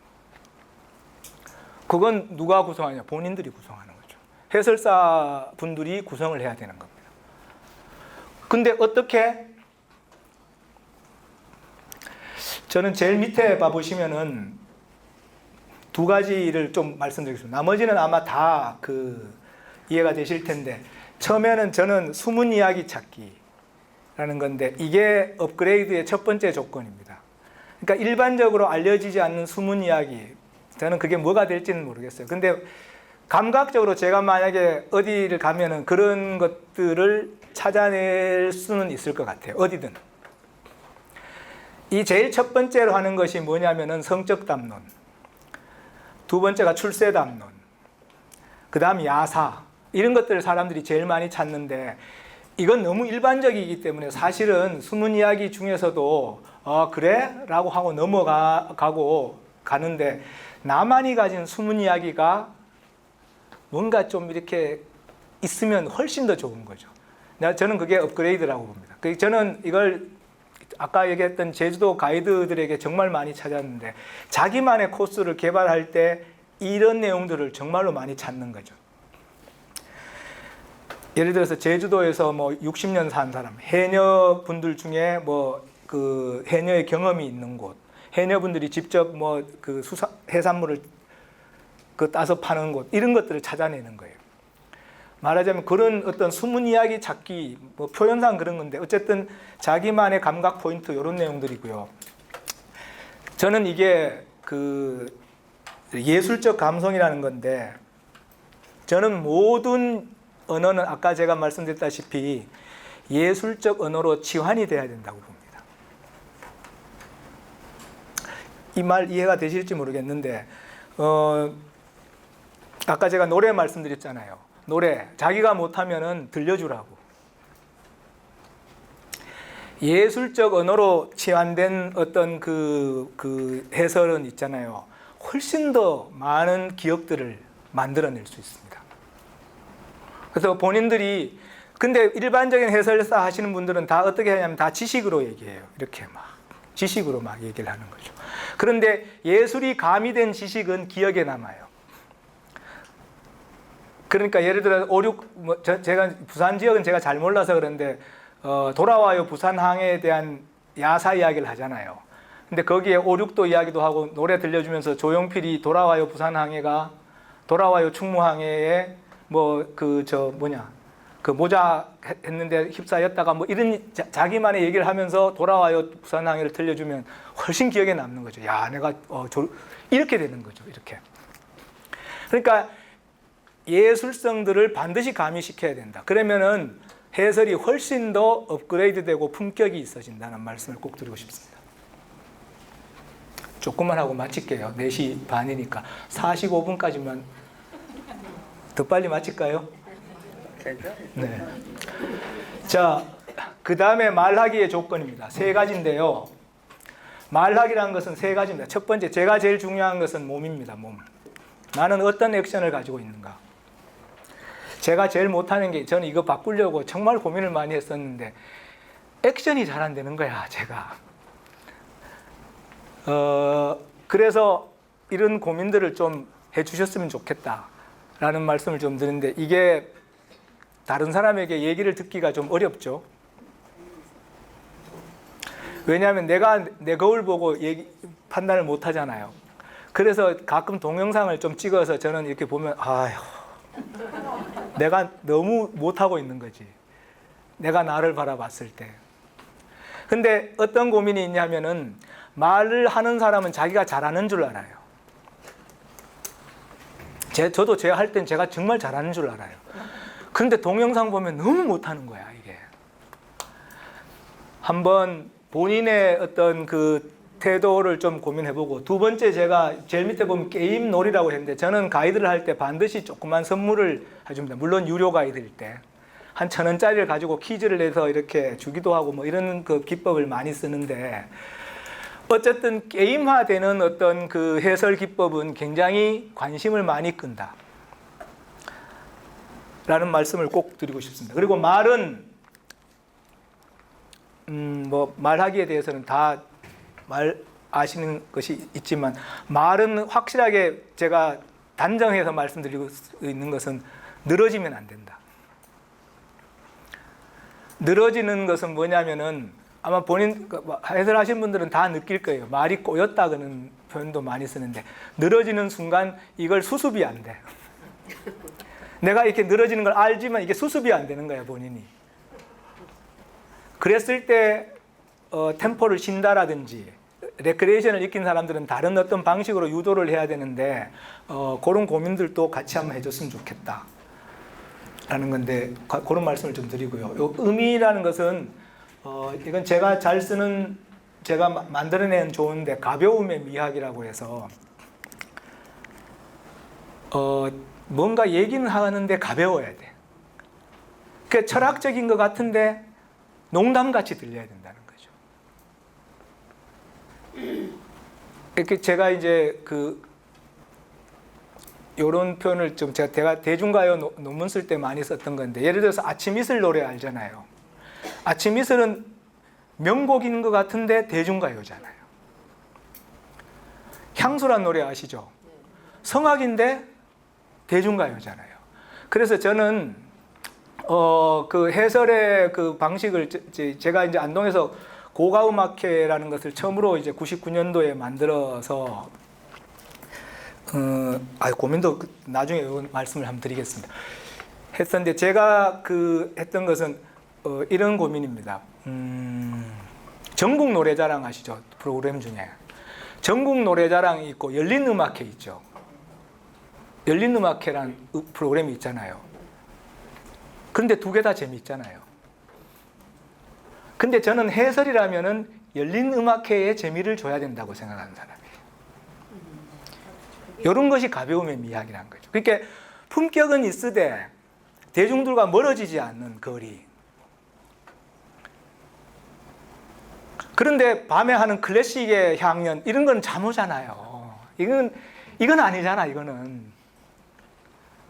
그건 누가 구성하냐? 본인들이 구성하는 거죠. 해설사 분들이 구성을 해야 되는 겁니다. 근데 어떻게? 저는 제일 밑에 봐보시면은 두 가지를 좀 말씀드리겠습니다. 나머지는 아마 다 이해가 되실 텐데 처음에는 저는 숨은 이야기 찾기라는 건데 이게 업그레이드의 첫 번째 조건입니다. 그러니까 일반적으로 알려지지 않는 숨은 이야기, 저는 그게 뭐가 될지는 모르겠어요. 근데 감각적으로 제가 만약에 어디를 가면은 그런 것들을 찾아낼 수는 있을 것 같아요. 어디든. 이 제일 첫 번째로 하는 것이 뭐냐면은 성적 담론. 두 번째가 출세 담론. 그 다음 야사. 이런 것들을 사람들이 제일 많이 찾는데 이건 너무 일반적이기 때문에 사실은 숨은 이야기 중에서도 그래? 라고 하고 넘어가고 가는데 나만이 가진 숨은 이야기가 뭔가 좀 이렇게 있으면 훨씬 더 좋은 거죠. 저는 그게 업그레이드라고 봅니다. 저는 이걸 아까 얘기했던 제주도 가이드들에게 정말 많이 찾았는데 자기만의 코스를 개발할 때 이런 내용들을 정말로 많이 찾는 거죠. 예를 들어서 제주도에서 뭐 60년 산 사람, 해녀 분들 중에 뭐 그 해녀의 경험이 있는 곳, 해녀분들이 직접 뭐 그 해산물을 따서 파는 곳, 이런 것들을 찾아내는 거예요. 말하자면 그런 어떤 숨은 이야기 찾기, 뭐 표현상 그런 건데 어쨌든 자기만의 감각 포인트 이런 내용들이고요. 저는 이게 그 예술적 감성이라는 건데 저는 모든 언어는 아까 제가 말씀드렸다시피 예술적 언어로 치환이 돼야 된다고 봅니다. 이 말 이해가 되실지 모르겠는데 아까 제가 노래 말씀드렸잖아요. 노래 자기가 못하면은 들려주라고. 예술적 언어로 치환된 어떤 그 해설은 있잖아요. 훨씬 더 많은 기억들을 만들어낼 수 있습니다. 그래서 본인들이 근데 일반적인 해설사 하시는 분들은 다 어떻게 하냐면 다 지식으로 얘기해요. 이렇게 막 지식으로 막 얘기를 하는 거죠. 그런데 예술이 가미된 지식은 기억에 남아요. 그러니까 예를 들어 5, 6 제가 부산 지역은 제가 잘 몰라서 그런데 돌아와요 부산항에 대한 야사 이야기를 하잖아요. 근데 거기에 5, 6도 이야기도 하고 노래 들려주면서 조용필이 돌아와요 부산항해가 돌아와요 충무항해에 뭐 그 모자 했는데 휩싸였다가 뭐 이런 자기만의 얘기를 하면서 돌아와요 부산항해를 들려주면 훨씬 기억에 남는 거죠. 야, 내가 이렇게 되는 거죠. 이렇게. 그러니까 예술성들을 반드시 가미시켜야 된다. 그러면은 해설이 훨씬 더 업그레이드되고 품격이 있어진다는 말씀을 꼭 드리고 싶습니다. 조금만 하고 마칠게요. 4시 반이니까 45분까지만 더 빨리 마칠까요? 네. 자, 그 다음에 말하기의 조건입니다. 3가지인데요. 말하기라는 것은 3가지입니다. 첫 번째, 제가 제일 중요한 것은 몸입니다. 몸. 나는 어떤 액션을 가지고 있는가. 제가 제일 못하는 게 저는 이거 바꾸려고 정말 고민을 많이 했었는데 액션이 잘 안 되는 거야, 제가. 그래서 이런 고민들을 좀 해주셨으면 좋겠다라는 말씀을 좀 드리는데 이게 다른 사람에게 얘기를 듣기가 좀 어렵죠. 왜냐하면 내가 내 거울 보고 판단을 못 하잖아요. 그래서 가끔 동영상을 좀 찍어서 저는 이렇게 보면 아휴, 내가 너무 못하고 있는 거지. 내가 나를 바라봤을 때. 근데 어떤 고민이 있냐면은 말을 하는 사람은 자기가 잘하는 줄 알아요. 저도 제가 할 땐 제가 정말 잘하는 줄 알아요. 그런데 동영상 보면 너무 못하는 거야, 이게. 한번 본인의 어떤 그 태도를 좀 고민해보고, 두 번째 제가 제일 밑에 보면 게임 놀이라고 했는데 저는 가이드를 할 때 반드시 조그만 선물을 해줍니다. 물론 유료 가이드일 때. 한 1,000원짜리를 가지고 퀴즈를 내서 이렇게 주기도 하고 뭐 이런 그 기법을 많이 쓰는데 어쨌든 게임화되는 어떤 그 해설 기법은 굉장히 관심을 많이 끈다. 라는 말씀을 꼭 드리고 싶습니다. 그리고 말은 뭐 말하기에 대해서는 다 말 아시는 것이 있지만 말은 확실하게 제가 단정해서 말씀드리고 있는 것은 늘어지면 안 된다. 늘어지는 것은 뭐냐면은 아마 본인 해설하신 분들은 다 느낄 거예요. 말이 꼬였다는 표현도 많이 쓰는데 늘어지는 순간 이걸 수습이 안 돼. 내가 이렇게 늘어지는 걸 알지만 이게 수습이 안 되는 거야, 본인이. 그랬을 때 템포를 쉰다라든지 레크레이션을 익힌 사람들은 다른 어떤 방식으로 유도를 해야 되는데 그런 고민들도 같이 한번 해줬으면 좋겠다 라는 건데 그런 말씀을 좀 드리고요. 요 의미라는 것은 이건 제가 잘 쓰는 제가 만들어낸 좋은데 가벼움의 미학이라고 해서 뭔가 얘기는 하는데 가벼워야 돼. 그러니까 철학적인 것 같은데 농담같이 들려야 된다는 거죠. 이렇게 제가 이제 요런 표현을 좀 제가 대중가요 논문 쓸 때 많이 썼던 건데 예를 들어서 아침 이슬 노래 알잖아요. 아침 이슬은 명곡인 것 같은데 대중가요잖아요. 향수란 노래 아시죠? 성악인데 대중가요잖아요. 그래서 저는 그 해설의 그 방식을 제가 이제 안동에서 고가음악회라는 것을 처음으로 이제 99년도에 만들어서 고민도 나중에 말씀을 한번 드리겠습니다. 했었는데 제가 했던 것은 이런 고민입니다. 전국 노래자랑 아시죠? 프로그램 중에 전국 노래자랑이 있고 열린 음악회 있죠. 열린 음악회란 프로그램이 있잖아요. 그런데 두 개 다 재미있잖아요. 근데 저는 해설이라면은 열린 음악회에 재미를 줘야 된다고 생각하는 사람이에요. 이런 것이 가벼움의 미학이라는 거죠. 그러니까 품격은 있으되 대중들과 멀어지지 않는 거리. 그런데 밤에 하는 클래식의 향연 이런 건 잠오잖아요. 이건 아니잖아. 이거는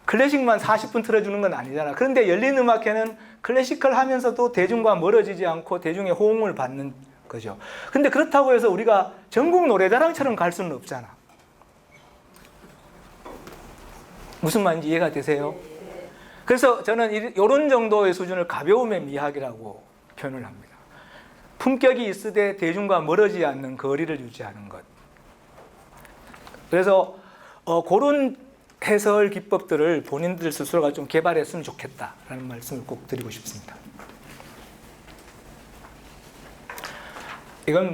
클래식만 40분 틀어주는 건 아니잖아. 그런데 열린 음악회는 클래시컬 하면서도 대중과 멀어지지 않고 대중의 호응을 받는 거죠. 근데 그렇다고 해서 우리가 전국 노래자랑처럼 갈 수는 없잖아. 무슨 말인지 이해가 되세요? 그래서 저는 이런 정도의 수준을 가벼움의 미학이라고 표현을 합니다. 품격이 있으되 대중과 멀어지지 않는 거리를 유지하는 것. 그래서 그런 해설 기법들을 본인들 스스로가 좀 개발했으면 좋겠다라는 말씀을 꼭 드리고 싶습니다. 이건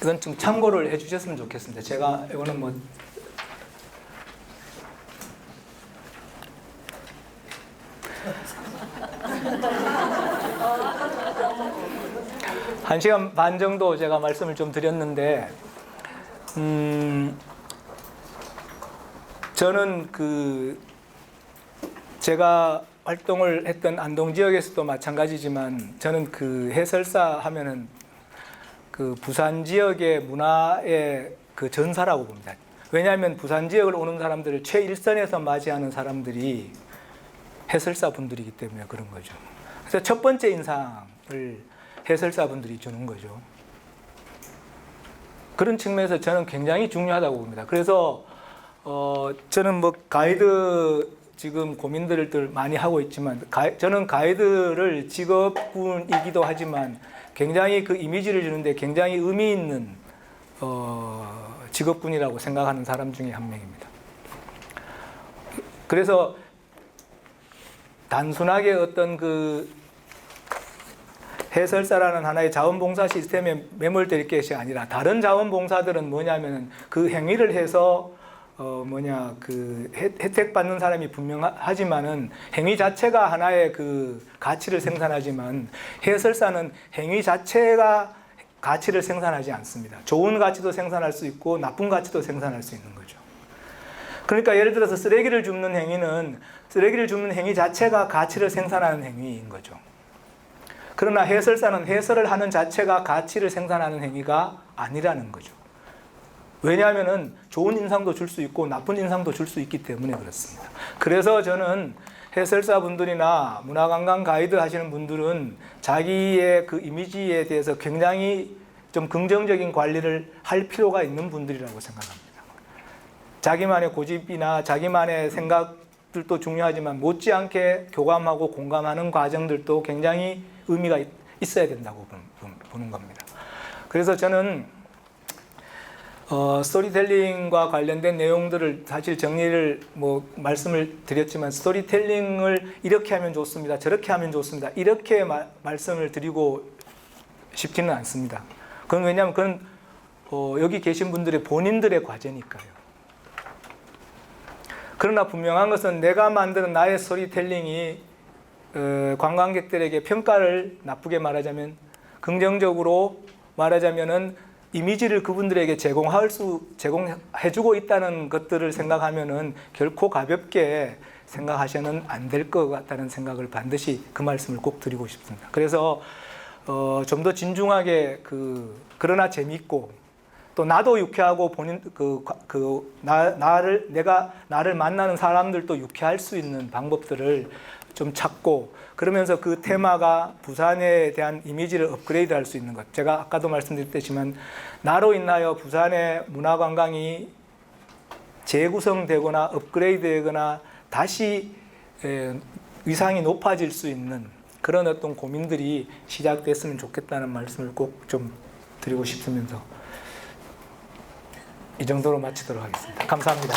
이건 좀 참고를 해주셨으면 좋겠습니다. 제가 이거는 한 시간 반 정도 제가 말씀을 좀 드렸는데, 저는 제가 활동을 했던 안동 지역에서도 마찬가지지만 저는 해설사 하면은 부산 지역의 문화의 전사라고 봅니다. 왜냐하면 부산 지역을 오는 사람들을 최일선에서 맞이하는 사람들이 해설사 분들이기 때문에 그런 거죠. 그래서 첫 번째 인상을 해설사 분들이 주는 거죠. 그런 측면에서 저는 굉장히 중요하다고 봅니다. 그래서 저는 가이드 지금 고민들을 많이 하고 있지만 저는 가이드를 직업군이기도 하지만 굉장히 이미지를 주는데 굉장히 의미 있는 직업군이라고 생각하는 사람 중에 한 명입니다. 그래서 단순하게 어떤 해설사라는 하나의 자원봉사 시스템에 매몰될 것이 아니라 다른 자원봉사들은 뭐냐면 그 행위를 해서 혜택 받는 사람이 분명하지만은 행위 자체가 하나의 가치를 생산하지만 해설사는 행위 자체가 가치를 생산하지 않습니다. 좋은 가치도 생산할 수 있고 나쁜 가치도 생산할 수 있는 거죠. 그러니까 예를 들어서 쓰레기를 줍는 행위는 쓰레기를 줍는 행위 자체가 가치를 생산하는 행위인 거죠. 그러나 해설사는 해설을 하는 자체가 가치를 생산하는 행위가 아니라는 거죠. 왜냐하면 좋은 인상도 줄 수 있고 나쁜 인상도 줄 수 있기 때문에 그렇습니다. 그래서 저는 해설사 분들이나 문화관광 가이드 하시는 분들은 자기의 이미지에 대해서 굉장히 좀 긍정적인 관리를 할 필요가 있는 분들이라고 생각합니다. 자기만의 고집이나 자기만의 생각들도 중요하지만 못지않게 교감하고 공감하는 과정들도 굉장히 의미가 있어야 된다고 보는 겁니다. 그래서 저는 스토리텔링과 관련된 내용들을 사실 정리를 말씀을 드렸지만 스토리텔링을 이렇게 하면 좋습니다. 저렇게 하면 좋습니다. 이렇게 말씀을 드리고 싶지는 않습니다. 그건 왜냐하면 그건 여기 계신 분들의 본인들의 과제니까요. 그러나 분명한 것은 내가 만드는 나의 스토리텔링이 관광객들에게 평가를 나쁘게 말하자면 긍정적으로 말하자면은 이미지를 그분들에게 제공해주고 있다는 것들을 생각하면은 결코 가볍게 생각하셔는 안 될 것 같다는 생각을 반드시 그 말씀을 꼭 드리고 싶습니다. 그래서 좀 더 진중하게 그러나 재미있고 또 나도 유쾌하고 본인 나를 만나는 사람들도 유쾌할 수 있는 방법들을 좀 찾고 그러면서 그 테마가 부산에 대한 이미지를 업그레이드 할 수 있는 것. 제가 아까도 말씀드렸지만 나로 인하여 부산의 문화관광이 재구성되거나 업그레이드 되거나 다시 위상이 높아질 수 있는 그런 어떤 고민들이 시작됐으면 좋겠다는 말씀을 꼭 좀 드리고 싶으면서 이 정도로 마치도록 하겠습니다. 감사합니다.